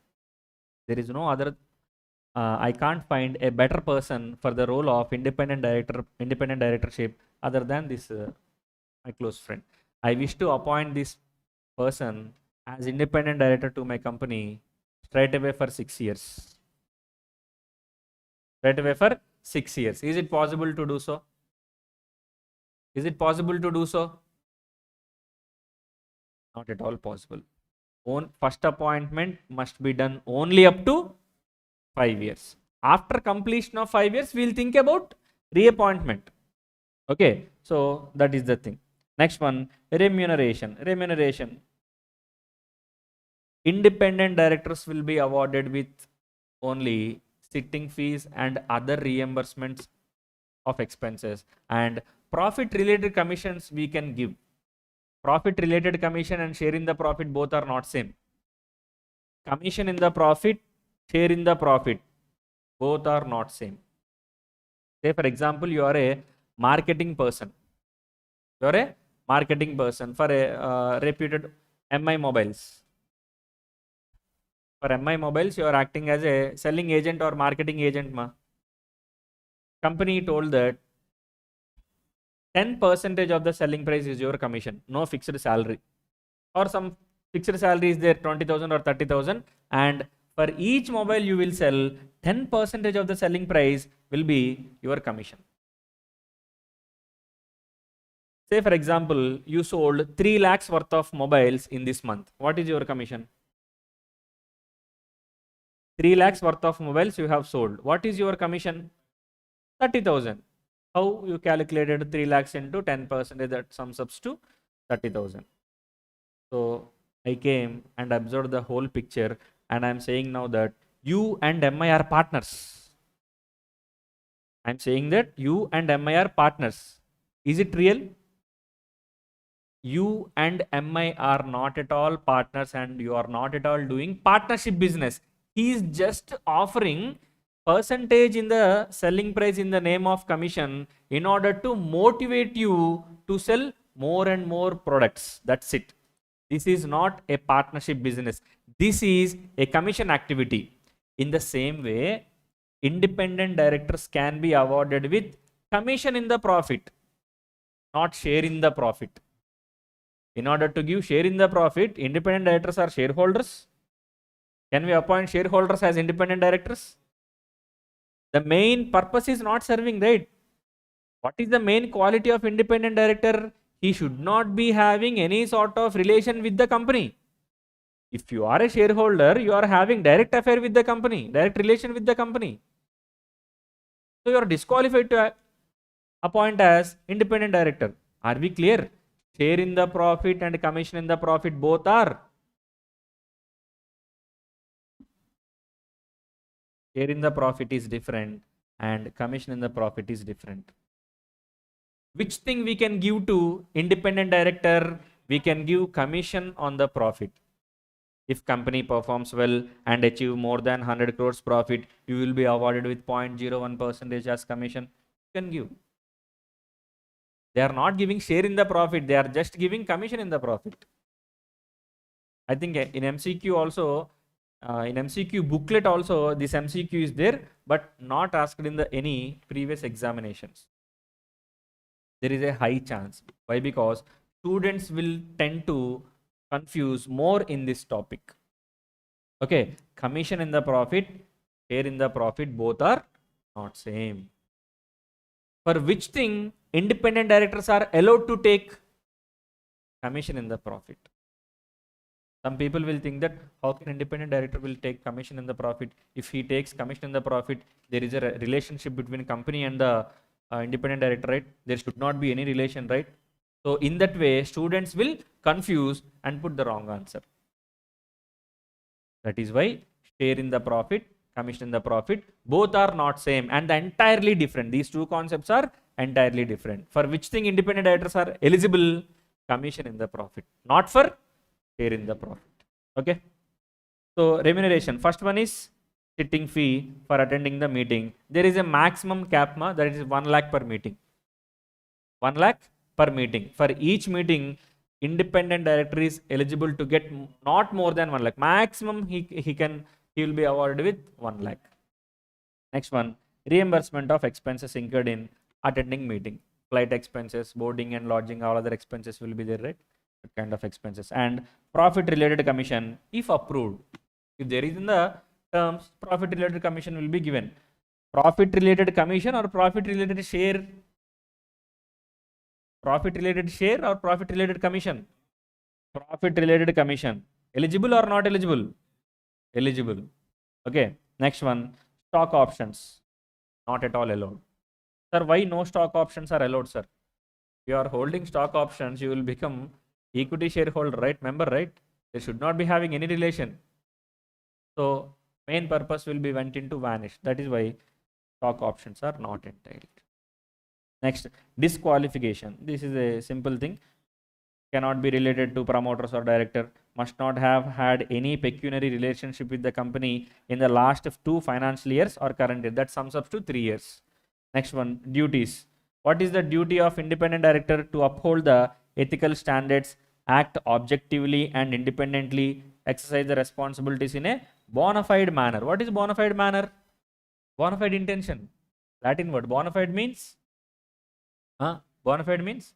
There is no other, I can't find a better person for the role of independent directorship other than this my close friend. I wish to appoint this person as independent director to my company straight away for 6 years. Straight away for 6 years. Is it possible to do so? Is it possible to do so? Not at all possible. First appointment must be done only up to 5 years. After completion of 5 years, we'll think about reappointment. Okay, so that is the thing. Next one, remuneration. Remuneration. Independent directors will be awarded with only sitting fees and other reimbursements of expenses, and profit related commissions we can give. Profit related commission and share in the profit both are not same. Commission in the profit, share in the profit, both are not same. Say for example, you are a marketing person. You are a marketing person for a reputed MI mobiles. For MI mobiles, you are acting as a selling agent or marketing agent. Company told that 10% of the selling price is your commission, no fixed salary. Or some fixed salary is there, 20,000 or 30,000. And for each mobile you will sell, 10% of the selling price will be your commission. Say for example, you sold 3 lakhs worth of mobiles in this month. What is your commission? 3 lakhs worth of mobiles you have sold. What is your commission? 30,000. How you calculated 3 lakhs into 10%? That sums up to 30,000. So I came and observed the whole picture, and I'm saying now that you and MI are partners. I'm saying that you and MI are partners. Is it real? You and MI are not at all partners and you are not at all doing partnership business. He is just offering percentage in the selling price in the name of commission in order to motivate you to sell more and more products. That's it. This is not a partnership business. This is a commission activity. In the same way, independent directors can be awarded with commission in the profit, not share in the profit. In order to give share in the profit, independent directors are shareholders. Can we appoint shareholders as independent directors? The main purpose is not serving, right? What is the main quality of independent director? He should not be having any sort of relation with the company. If you are a shareholder, you are having direct affair with the company, direct relation with the company. So you are disqualified to appoint as independent director. Are we clear? Share in the profit and commission in the profit both are. Share in the profit is different and commission in the profit is different. Which thing we can give to independent director? We can give commission on the profit. If company performs well and achieve more than 100 crores profit, you will be awarded with 0.01% as commission. You can give. They are not giving share in the profit. They are just giving commission in the profit. I think in MCQ also, in MCQ booklet also, this MCQ is there, but not asked in the any previous examinations. There is a high chance. Why? Because students will tend to confuse more in this topic. Okay, commission in the profit, share in the profit, both are not same. For which thing independent directors are allowed to take commission in the profit? Some people will think that how can independent director will take commission in the profit? If he takes commission in the profit, there is a relationship between company and the independent director, right? There should not be any relation, right? So in that way, students will confuse and put the wrong answer. That is why share in the profit, commission in the profit, both are not same and entirely different. These two concepts are entirely different. For which thing independent directors are eligible? Commission in the profit, not for share in the profit. Okay. So remuneration. First one is sitting fee for attending the meeting. There is a maximum cap, that is 1 lakh per meeting. 1 lakh per meeting. For each meeting, independent director is eligible to get not more than 1 lakh. Maximum he will be awarded with 1 lakh. Next one, reimbursement of expenses incurred in attending meeting. Flight expenses, boarding and lodging, all other expenses will be there, right? That kind of expenses. And profit related commission, if approved. If there is in the terms, profit related commission will be given. Profit related commission or profit related share? Profit related share or profit related commission? Profit related commission. Eligible or not eligible? Eligible. Okay. Next one, stock options. Not at all allowed. Sir, why no stock options are allowed, sir? If you are holding stock options, you will become equity shareholder, right? Member, right? They should not be having any relation. So main purpose will be went into vanish. That is why stock options are not entitled. Next, disqualification. This is a simple thing. Cannot be related to promoters or director. Must not have had any pecuniary relationship with the company in the last 2 financial years or current year. That sums up to 3 years. Next one, duties. What is the duty of independent director? To uphold the ethical standards, act objectively and independently, exercise the responsibilities in a bona fide manner. What is bona fide manner? Bona fide intention. Latin word. Bona fide means? Bona fide means?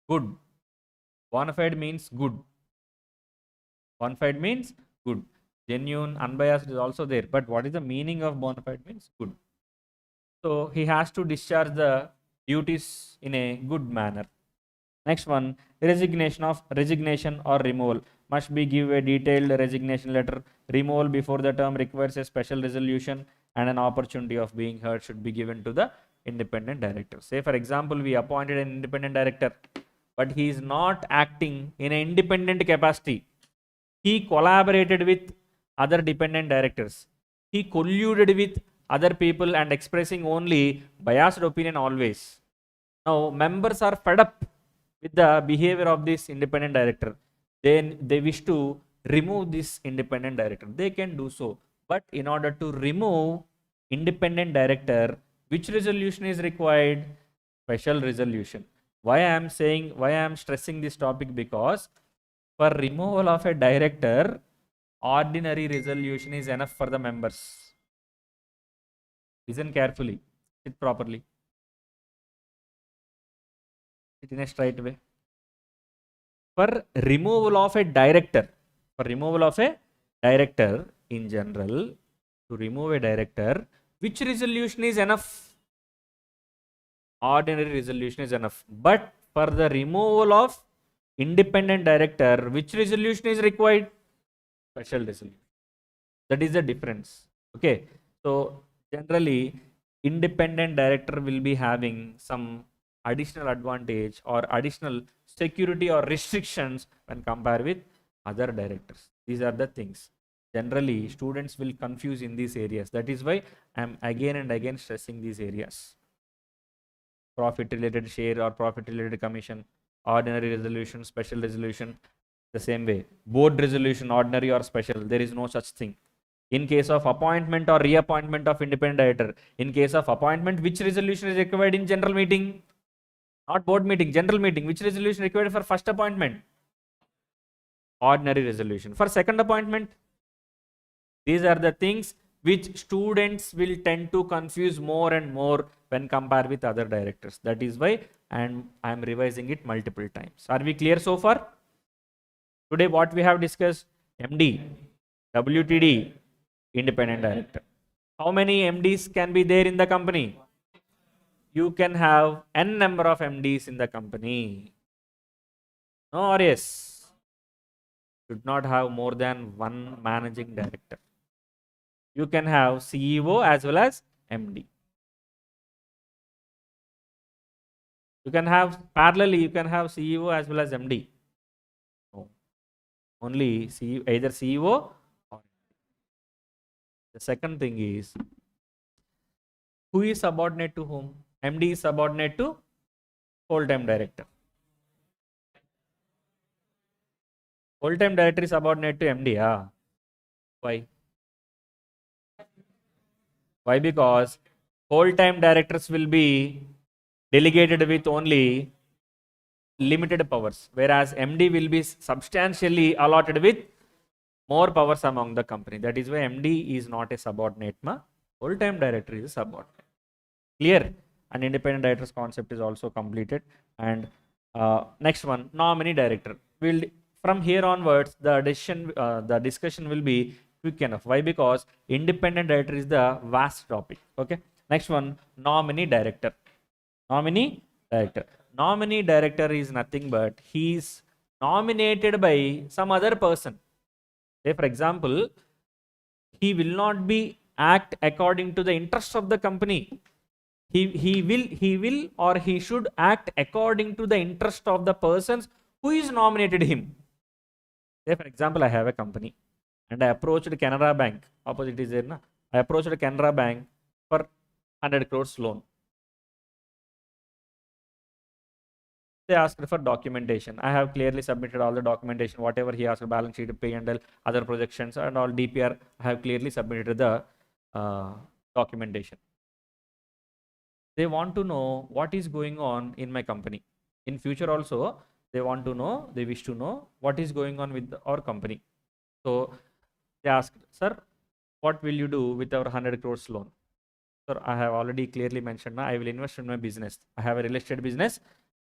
Good. Bona fide means good. Bona fide means good. Genuine, unbiased is also there. But what is the meaning of bona fide means? Good. So he has to discharge the duties in a good manner. Next one, resignation or removal. Must be give a detailed resignation letter. Removal before the term requires a special resolution and an opportunity of being heard should be given to the independent director. Say for example, we appointed an independent director, but he is not acting in an independent capacity. He collaborated with other dependent directors. He colluded with other people and expressing only biased opinion always. Now members are fed up with the behavior of this independent director. Then they wish to remove this independent director. They can do so. But in order to remove independent director, which resolution is required? Special resolution. Why I am stressing this topic? Because for removal of a director, ordinary resolution is enough for the members. Listen carefully. Sit properly. Sit in a straight way. For removal of a director, in general, to remove a director, which resolution is enough? Ordinary resolution is enough. But for the removal of independent director, which resolution is required? Special resolution. That is the difference. Okay. So generally, independent director will be having some additional advantage or additional security or restrictions when compared with other directors. These are the things. Generally, students will confuse in these areas. That is why I am again and again stressing these areas. Profit related share or profit related commission, ordinary resolution, special resolution, the same way. Board resolution, ordinary or special, there is no such thing. In case of appointment or reappointment of independent director, in case of appointment, which resolution is required in general meeting? Not board meeting, general meeting. Which resolution required for first appointment? Ordinary resolution. For second appointment, these are the things which students will tend to confuse more and more when compared with other directors. That is why I am revising it multiple times. Are we clear so far? Today what we have discussed? MD, WTD, independent director. How many MDs can be there in the company? You can have n number of MDs in the company. No or yes? Should not have more than one managing director. You can have CEO as well as MD. You can have parallelly, you can have CEO as well as MD. No. Only CEO, either CEO or MD. The second thing is, who is subordinate to whom? MD is subordinate to whole-time director. Whole-time director is subordinate to MD. Why? Why? Because whole-time directors will be delegated with only limited powers, whereas MD will be substantially allotted with more powers among the company. That is why MD is not a subordinate. Whole-time director is a subordinate. Clear? And independent director's concept is also completed. And next one, nominee director. From here onwards, the discussion will be quick enough. Why? Because independent director is the vast topic. Okay. Next one, nominee director. Nominee director. Nominee director is nothing but he is nominated by some other person. Say for example, he will not be act according to the interest of the company. He will or he should act according to the interest of the persons who is nominated him. Say for example, I have a company and I approached Canara Bank. Opposite is there, na? I approached Canara Bank for 100 crores loan. They asked for documentation. I have clearly submitted all the documentation, whatever he asked, balance sheet, P&L, other projections, and all DPR. I have clearly submitted the documentation. They want to know what is going on in my company. In future also, they wish to know what is going on with our company. So they asked, sir, what will you do with our 100 crores loan? Sir, I have already clearly mentioned, I will invest in my business. I have a real estate business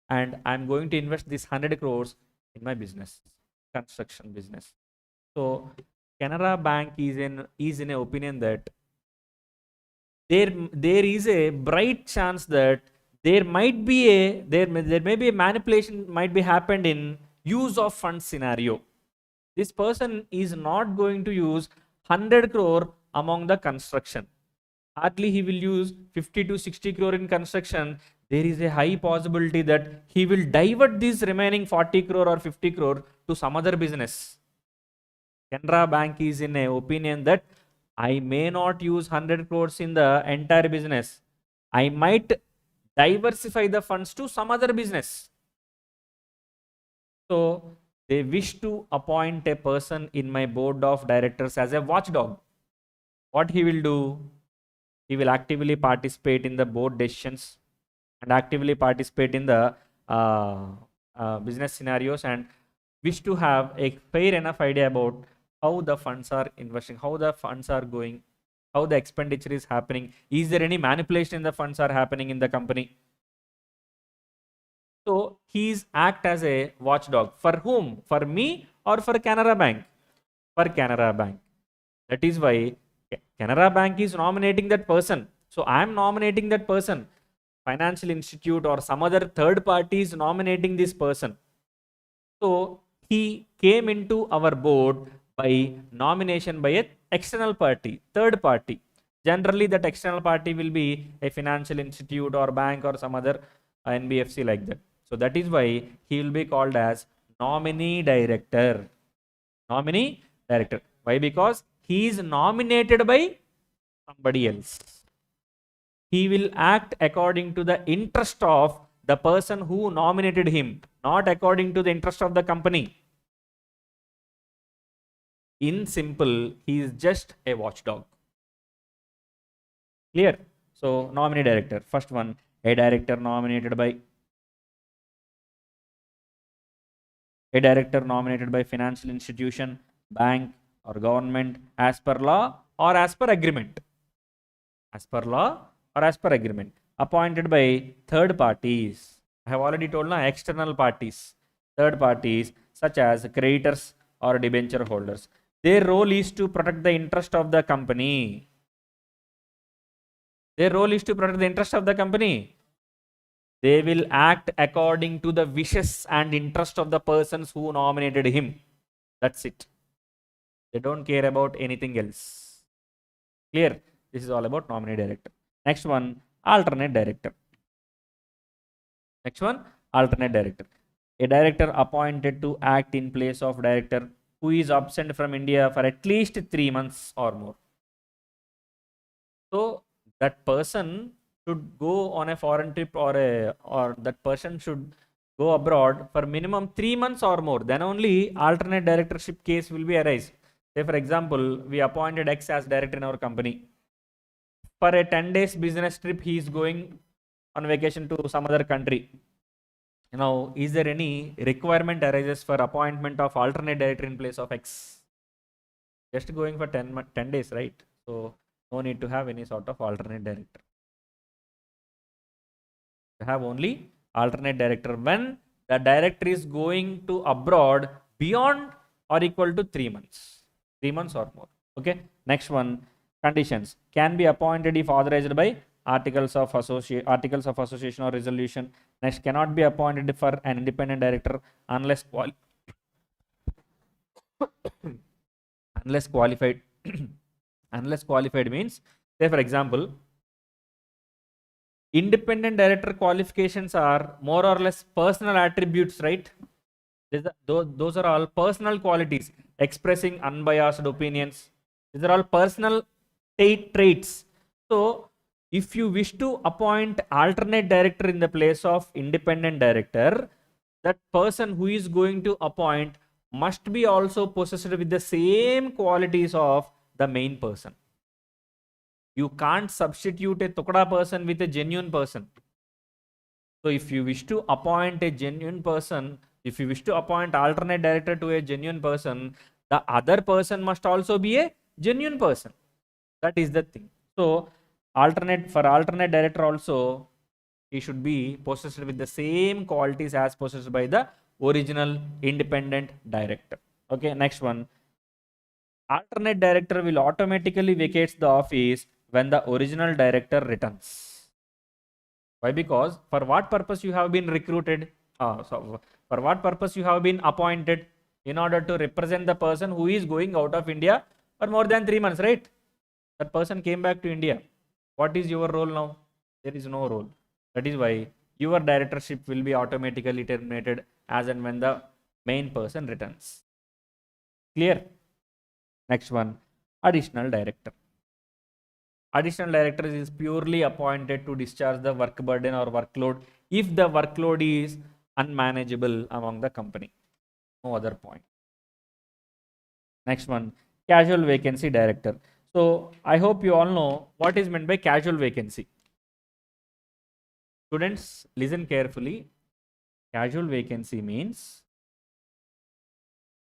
and I'm going to invest this 100 crores in my business, construction business. So Canara Bank is in an opinion that there is a bright chance that there may be a manipulation might be happened in use of funds scenario. This person is not going to use 100 crore among the construction. Hardly he will use 50 to 60 crore in construction. There is a high possibility that he will divert this remaining 40 crore or 50 crore to some other business. Canara Bank is in an opinion that I may not use 100 crores in the entire business. I might diversify the funds to some other business. So they wish to appoint a person in my board of directors as a watchdog. What he will do? He will actively participate in the board decisions and actively participate in the uh, business scenarios, and wish to have a fair enough idea about how the funds are investing, how the funds are going, how the expenditure is happening. Is there any manipulation in the funds are happening in the company? So he's act as a watchdog. For whom? For me or for Canara Bank? For Canara Bank. That is why Canara Bank is nominating that person. So I am nominating that person. Financial institute or some other third party is nominating this person. So he came into our board by nomination by an external party, third party. Generally, that external party will be a financial institute or bank or some other NBFC like that. So that is why he will be called as nominee director. Nominee director. Why? Because he is nominated by somebody else. He will act according to the interest of the person who nominated him, not according to the interest of the company. In simple, he is just a watchdog. Clear? So, nominee director. First one, a director nominated by financial institution, bank, or government as per law or as per agreement. As per law or as per agreement. Appointed by third parties. I have already told now external parties. Third parties such as creditors or debenture holders. Their role is to protect the interest of the company. Their role is to protect the interest of the company. They will act according to the wishes and interest of the persons who nominated him. That's it. They don't care about anything else. Clear? This is all about nominee director. Next one, alternate director. Next one, alternate director. A director appointed to act in place of director who is absent from India for at least 3 months or more. So that person should go on a foreign trip or that person should go abroad for minimum 3 months or more. Then only alternate directorship case will be arise. Say for example, we appointed X as director in our company. For a 10 days business trip, he is going on vacation to some other country. Now, is there any requirement arises for appointment of alternate director in place of X? Just going for 10 days, right? So, no need to have any sort of alternate director. You have only alternate director when the director is going to abroad beyond or equal to 3 months. 3 months or more. Okay. Next one, conditions. Can be appointed if authorized by articles of association or resolution. Next, cannot be appointed for an independent director unless unless qualified. Unless qualified means, say for example, independent director qualifications are more or less personal attributes, right? Those are all personal qualities, expressing unbiased opinions. These are all personal traits. So, if you wish to appoint alternate director in the place of independent director, that person who is going to appoint must be also possessed with the same qualities of the main person. You can't substitute a tukada person with a genuine person. So if you wish to appoint a genuine person, if you wish to appoint alternate director to a genuine person, the other person must also be a genuine person. That is the thing. So alternate director also, he should be possessed with the same qualities as possessed by the original independent director. Okay, next one. Alternate director will automatically vacate the office when the original director returns. Why? Because for what purpose you have been recruited? For what purpose you have been appointed? In order to represent the person who is going out of India for more than 3 months, right? That person came back to India. What is your role now? There is no role. That is why your directorship will be automatically terminated as and when the main person returns. Clear? Next one, additional director. Additional director is purely appointed to discharge the work burden or workload if the workload is unmanageable among the company. No other point. Next one, casual vacancy director. So I hope you all know what is meant by casual vacancy. Students, listen carefully. Casual vacancy means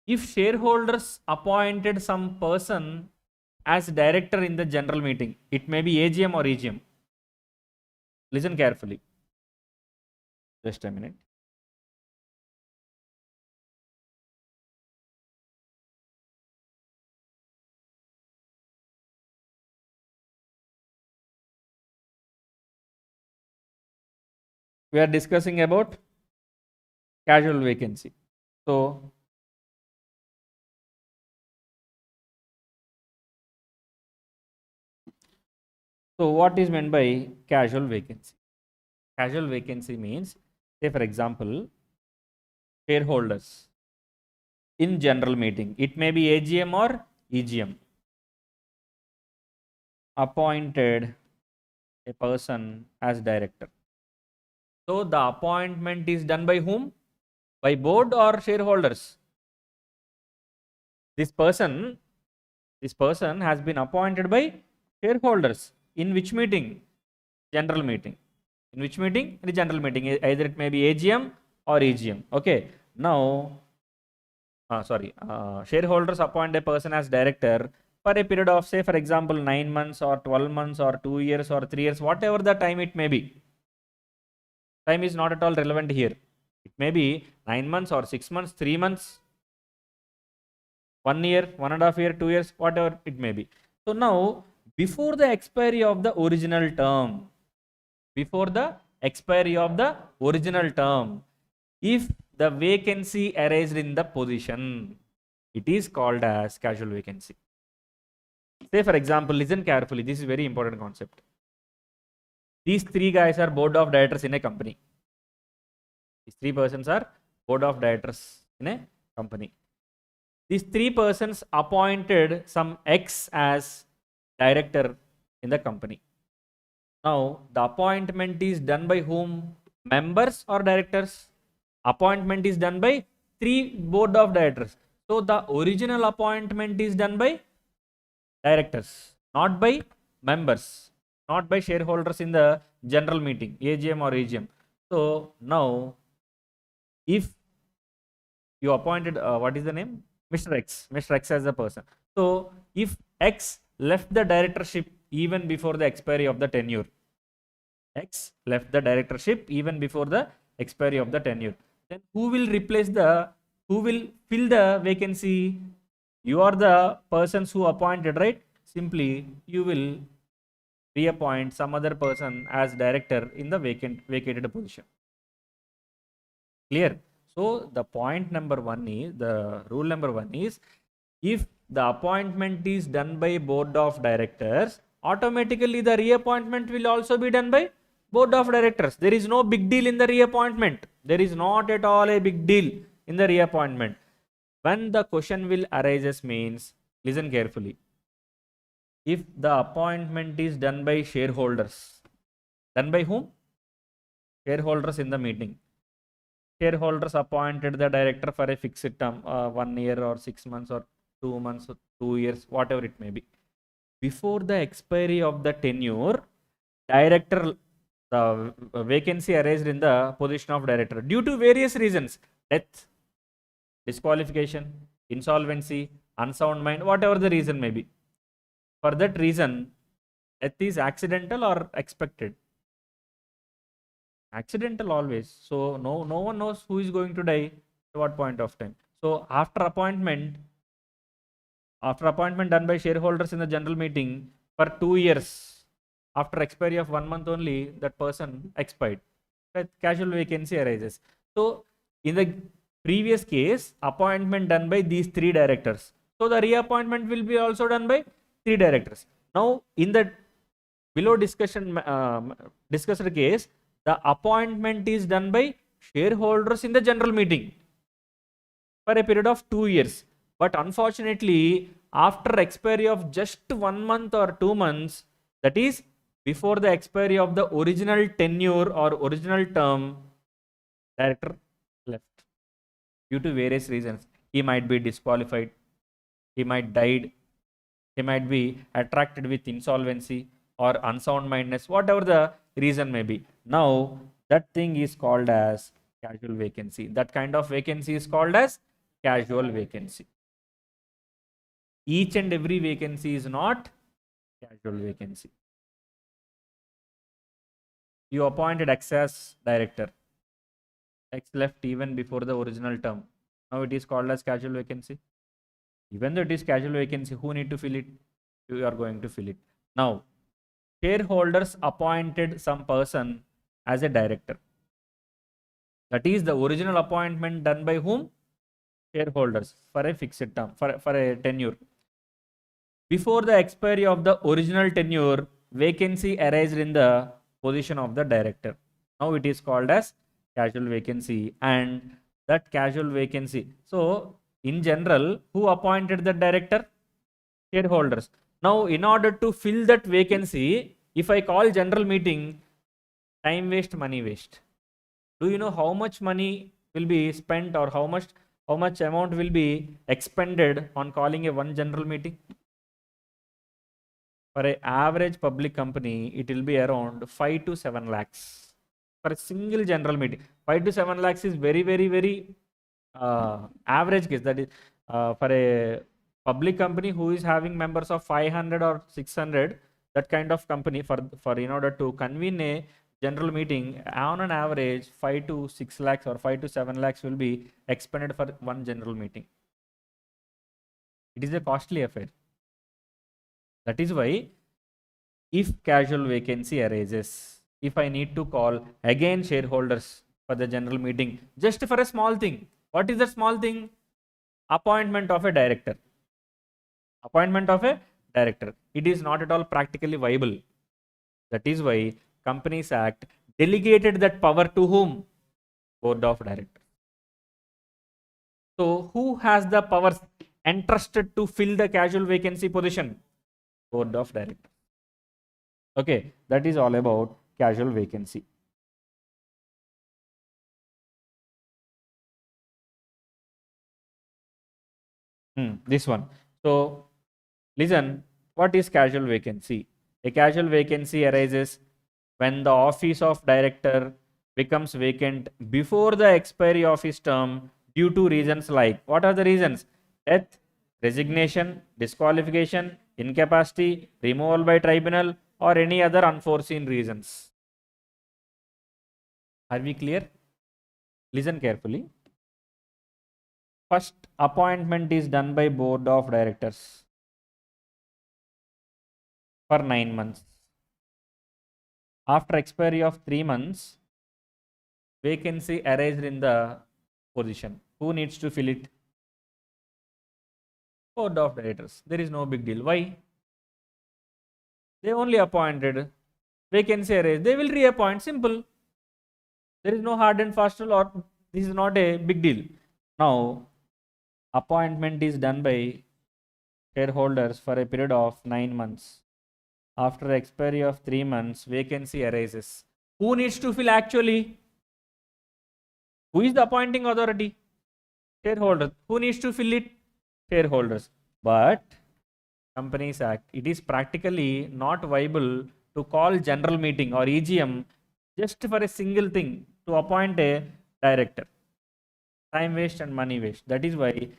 if shareholders appointed some person as director in the general meeting, it may be AGM or EGM. Listen carefully. Just a minute. We are discussing about casual vacancy. So what is meant by casual vacancy? Casual vacancy means, say for example, shareholders in general meeting. It may be AGM or EGM. Appointed a person as director. So the appointment is done by whom? By board or shareholders? This person has been appointed by shareholders. In which meeting? General meeting. In which meeting? In the general meeting. Either it may be AGM or EGM. Okay. Now, shareholders appoint a person as director for a period of, say, for example, 9 months or 12 months or 2 years or 3 years, whatever the time it may be. Time is not at all relevant here. It may be 9 months or 6 months, 3 months, 1 year, 1.5 year, 2 years, whatever it may be. So now, before the expiry of the original term, if the vacancy arised in the position, it is called as casual vacancy. Say for example, listen carefully, this is very important concept. These 3 guys are board of directors in a company. These 3 persons are board of directors in a company. These 3 persons appointed some X as director in the company. Now, the appointment is done by whom? Members or directors? Appointment is done by 3 board of directors. So, the original appointment is done by directors, not by members, not by shareholders in the general meeting, AGM or EGM. So, now, if you appointed, what is the name? Mr. X as a person. So, if X left the directorship even before the expiry of the tenure, X left the directorship even before the expiry of the tenure, then who will fill the vacancy? You are the persons who appointed, right? Simply you will reappoint some other person as director in the vacated position. Clear? So the rule number one is, if the appointment is done by board of directors, automatically the reappointment will also be done by board of directors. There is no big deal in the reappointment. There is not at all a big deal in the reappointment. When the question will arises means, listen carefully. If the appointment is done by shareholders, done by whom? Shareholders in the meeting. Shareholders appointed the director for a fixed term, 1 year or 6 months or 2 months or 2 years, whatever it may be. Before the expiry of the tenure, the vacancy arose in the position of director due to various reasons: death, disqualification, insolvency, unsound mind, whatever the reason may be. For that reason, death is accidental or expected? Accidental always. So no one knows who is going to die at what point of time. So after appointment done by shareholders in the general meeting for 2 years, after expiry of 1 month only, that person expired. That casual vacancy arises. So in the previous case, appointment done by these 3 directors. So the reappointment will be also done by 3 directors. Now in the below discussed case, the appointment is done by shareholders in the general meeting for a period of 2 years. But unfortunately, after expiry of just 1 month or 2 months, That is, before the expiry of the original tenure or original term, director left due to various reasons. He might be disqualified, he might died, he might be attracted with insolvency or unsound mindedness, whatever the reason may be. Now, that thing is called as casual vacancy. That kind of vacancy is called as casual vacancy. Each and every vacancy is not casual vacancy. You appointed X as director. X left even before the original term. Now it is called as casual vacancy. Even though it is casual vacancy, who need to fill it? You are going to fill it. Now, shareholders appointed some person as a director. That is the original appointment done by whom? Shareholders for a fixed term, for a tenure. Before the expiry of the original tenure, vacancy arises in the position of the director. Now it is called as casual vacancy, and that casual vacancy. So in general, who appointed the director? Shareholders. Now in order to fill that vacancy, if I call general meeting, time waste, money waste. Do you know how much money will be spent, or how much amount will be expended on calling a one general meeting? For an average public company, it will be around 5 to 7 lakhs for a single general meeting. 5 to 7 lakhs is very, very, very average case. That is for a public company who is having members of 500 or 600, that kind of company, for in order to convene a general meeting, on an average 5 to 6 lakhs or 5 to 7 lakhs will be expended for one general meeting. It is a costly affair. That is why, if casual vacancy arises, if I need to call again shareholders for the general meeting just for a small thing, what is the small thing? Appointment of a director. Appointment of a director. It is not at all practically viable. That is why Companies Act delegated that power to whom? Board of Directors. So who has the powers entrusted to fill the casual vacancy position? Board of Directors. Okay, that is all about casual vacancy. This one. So listen, what is casual vacancy? A casual vacancy arises when the office of director becomes vacant before the expiry of his term due to reasons like, what are the reasons? Death, resignation, disqualification, incapacity, removal by tribunal, or any other unforeseen reasons. Are we clear? Listen carefully. First appointment is done by board of directors for 9 months. After expiry of 3 months, vacancy arises in the position. Who needs to fill it? Board of directors. There is no big deal. Why? They only appointed. Vacancy arises. They will reappoint. Simple. There is no hard and fast rule, or this is not a big deal. Now, appointment is done by shareholders for a period of 9 months. After expiry of 3 months, vacancy arises. Who needs to fill actually? Who is the appointing authority? Shareholders. Who needs to fill it? Shareholders. But Companies Act, it is practically not viable to call general meeting or EGM just for a single thing, to appoint a director. Time waste and money waste. That is why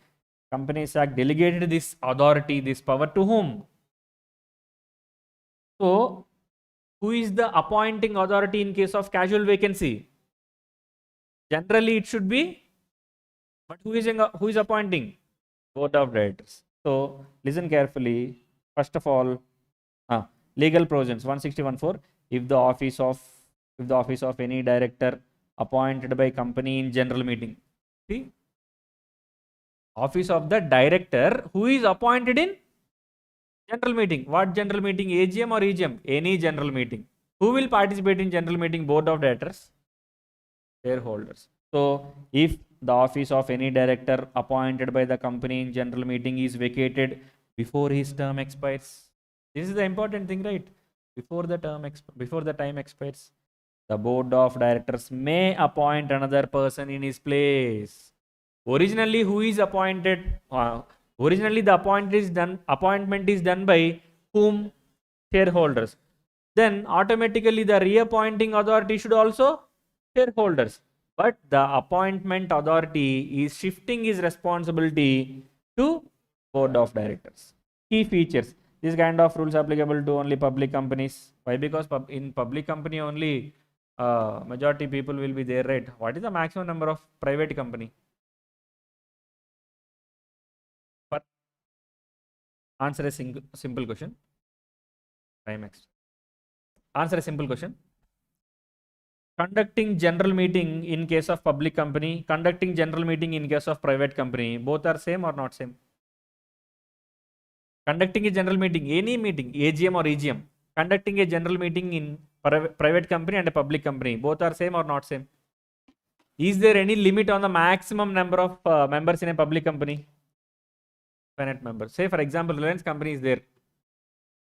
Companies Act delegated this authority, this power to whom? So, who is the appointing authority in case of casual vacancy? Generally, it should be, but who is appointing? Board of Directors. So, listen carefully. First of all, legal provisions 161(4). If the office of any director appointed by company in general meeting. See, office of the director who is appointed in general meeting. What general meeting? AGM or EGM? Any general meeting. Who will participate in general meeting? Board of Directors. Shareholders. So, if the office of any director appointed by the company in general meeting is vacated before his term expires, this is the important thing, right? before the time expires, the board of directors may appoint another person in his place. Originally, who is appointed? Originally, the appointment is done by whom? Shareholders. Then automatically the reappointing authority should also shareholders. But the appointment authority is shifting his responsibility to board of directors. Key features. This kind of rules applicable to only public companies. Why? Because in public company only majority people will be there, right? What is the maximum number of private company? For answer a simple question. Time next. Answer a simple question. Conducting general meeting in case of public company, conducting general meeting in case of private company, both are same or not same? Conducting a general meeting, any meeting, AGM or EGM, conducting a general meeting in private company and a public company, both are same or not same? Is there any limit on the maximum number of members in a public company? Finite members. Say for example, Reliance company is there.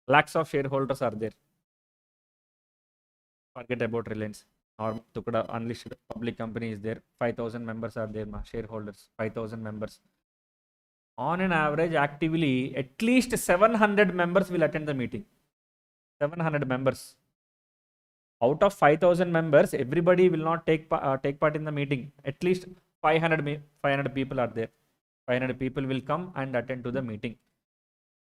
Lakhs of shareholders are there. Forget about Reliance. Or Tukada unlisted public company is there. 5,000 members are there, shareholders. 5,000 members. On an average, actively, at least 700 members will attend the meeting. 700 members. Out of 5,000 members, everybody will not take part in the meeting. At least 500 people are there. 500 people will come and attend to the meeting.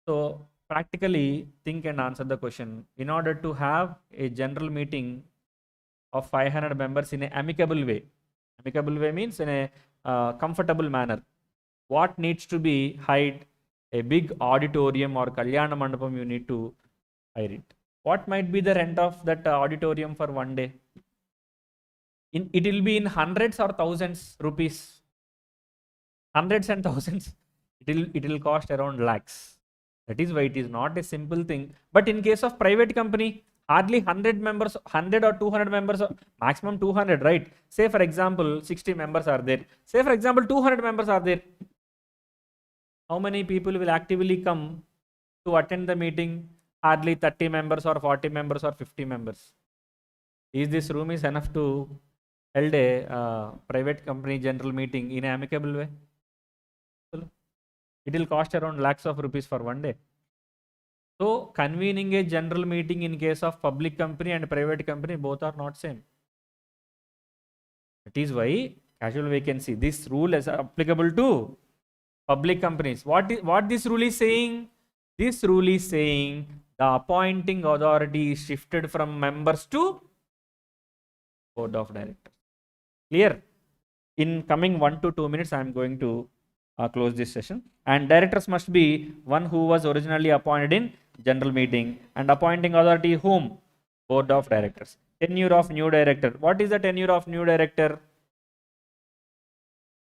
So practically think and answer the question. In order to have a general meeting of 500 members in an amicable way means in a comfortable manner, what needs to be hired? A big auditorium or Kalyana Mandapam, you need to hire it. What might be the rent of that auditorium for one day? It will be in hundreds or thousands rupees. Hundreds and thousands. It will cost around lakhs. That is why it is not a simple thing. But in case of private company, hardly 100 members, 100 or 200 members, maximum 200, right? Say for example, 60 members are there. Say for example, 200 members are there. How many people will actively come to attend the meeting? Hardly 30 members or 40 members or 50 members. Is this room is enough to hold a private company general meeting in an amicable way? It will cost around lakhs of rupees for one day. So convening a general meeting in case of public company and private company, both are not same. That is why casual vacancy, this rule is applicable to public companies. What this rule is saying? This rule is saying the appointing authority is shifted from members to board of directors. Clear? In coming 1 to 2 minutes, I am going to close this session. And directors must be one who was originally appointed in general meeting, and appointing authority whom? Board of directors. Tenure of new director. What is the tenure of new director?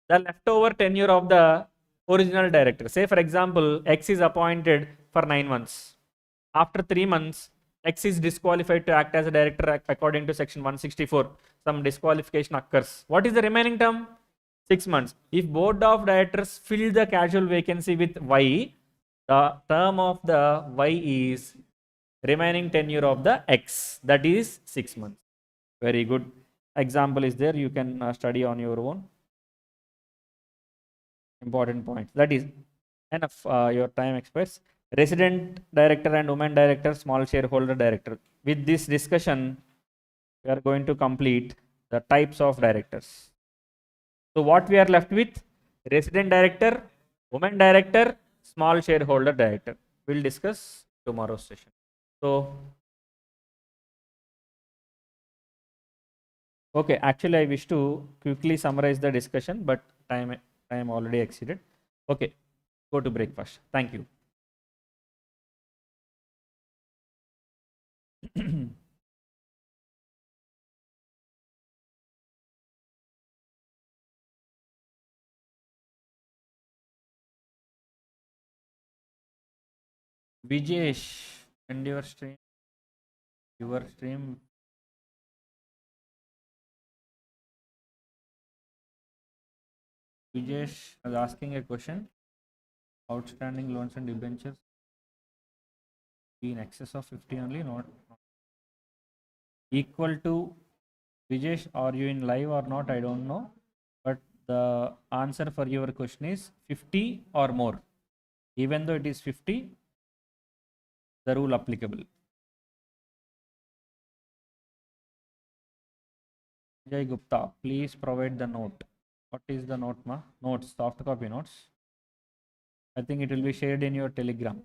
The leftover tenure of the original director. Say for example, X is appointed for 9 months. After 3 months, X is disqualified to act as a director according to section 164. Some disqualification occurs. What is the remaining term? 6 months. If board of directors fill the casual vacancy with Y, the term of the Y is remaining tenure of the X, that is 6 months. Very good. Example is there. You can study on your own. Important points. That is enough. Your time expires. Resident director and women director, small shareholder director. With this discussion, we are going to complete the types of directors. So what we are left with? Resident director, women director, small shareholder director. We'll discuss tomorrow's session. So, okay, actually I wish to quickly summarize the discussion, but time already exceeded. Okay, go to breakfast. Thank you. Vijesh, end your stream. Your stream. Vijesh was asking a question. Outstanding loans and debentures in excess of 50 only, not equal to Vijesh, are you in live or not? I don't know. But the answer for your question is 50 or more. Even though it is 50, the rule applicable. Jai Gupta, please provide the note. What is the note, ma? Notes, soft copy notes. I think it will be shared in your Telegram.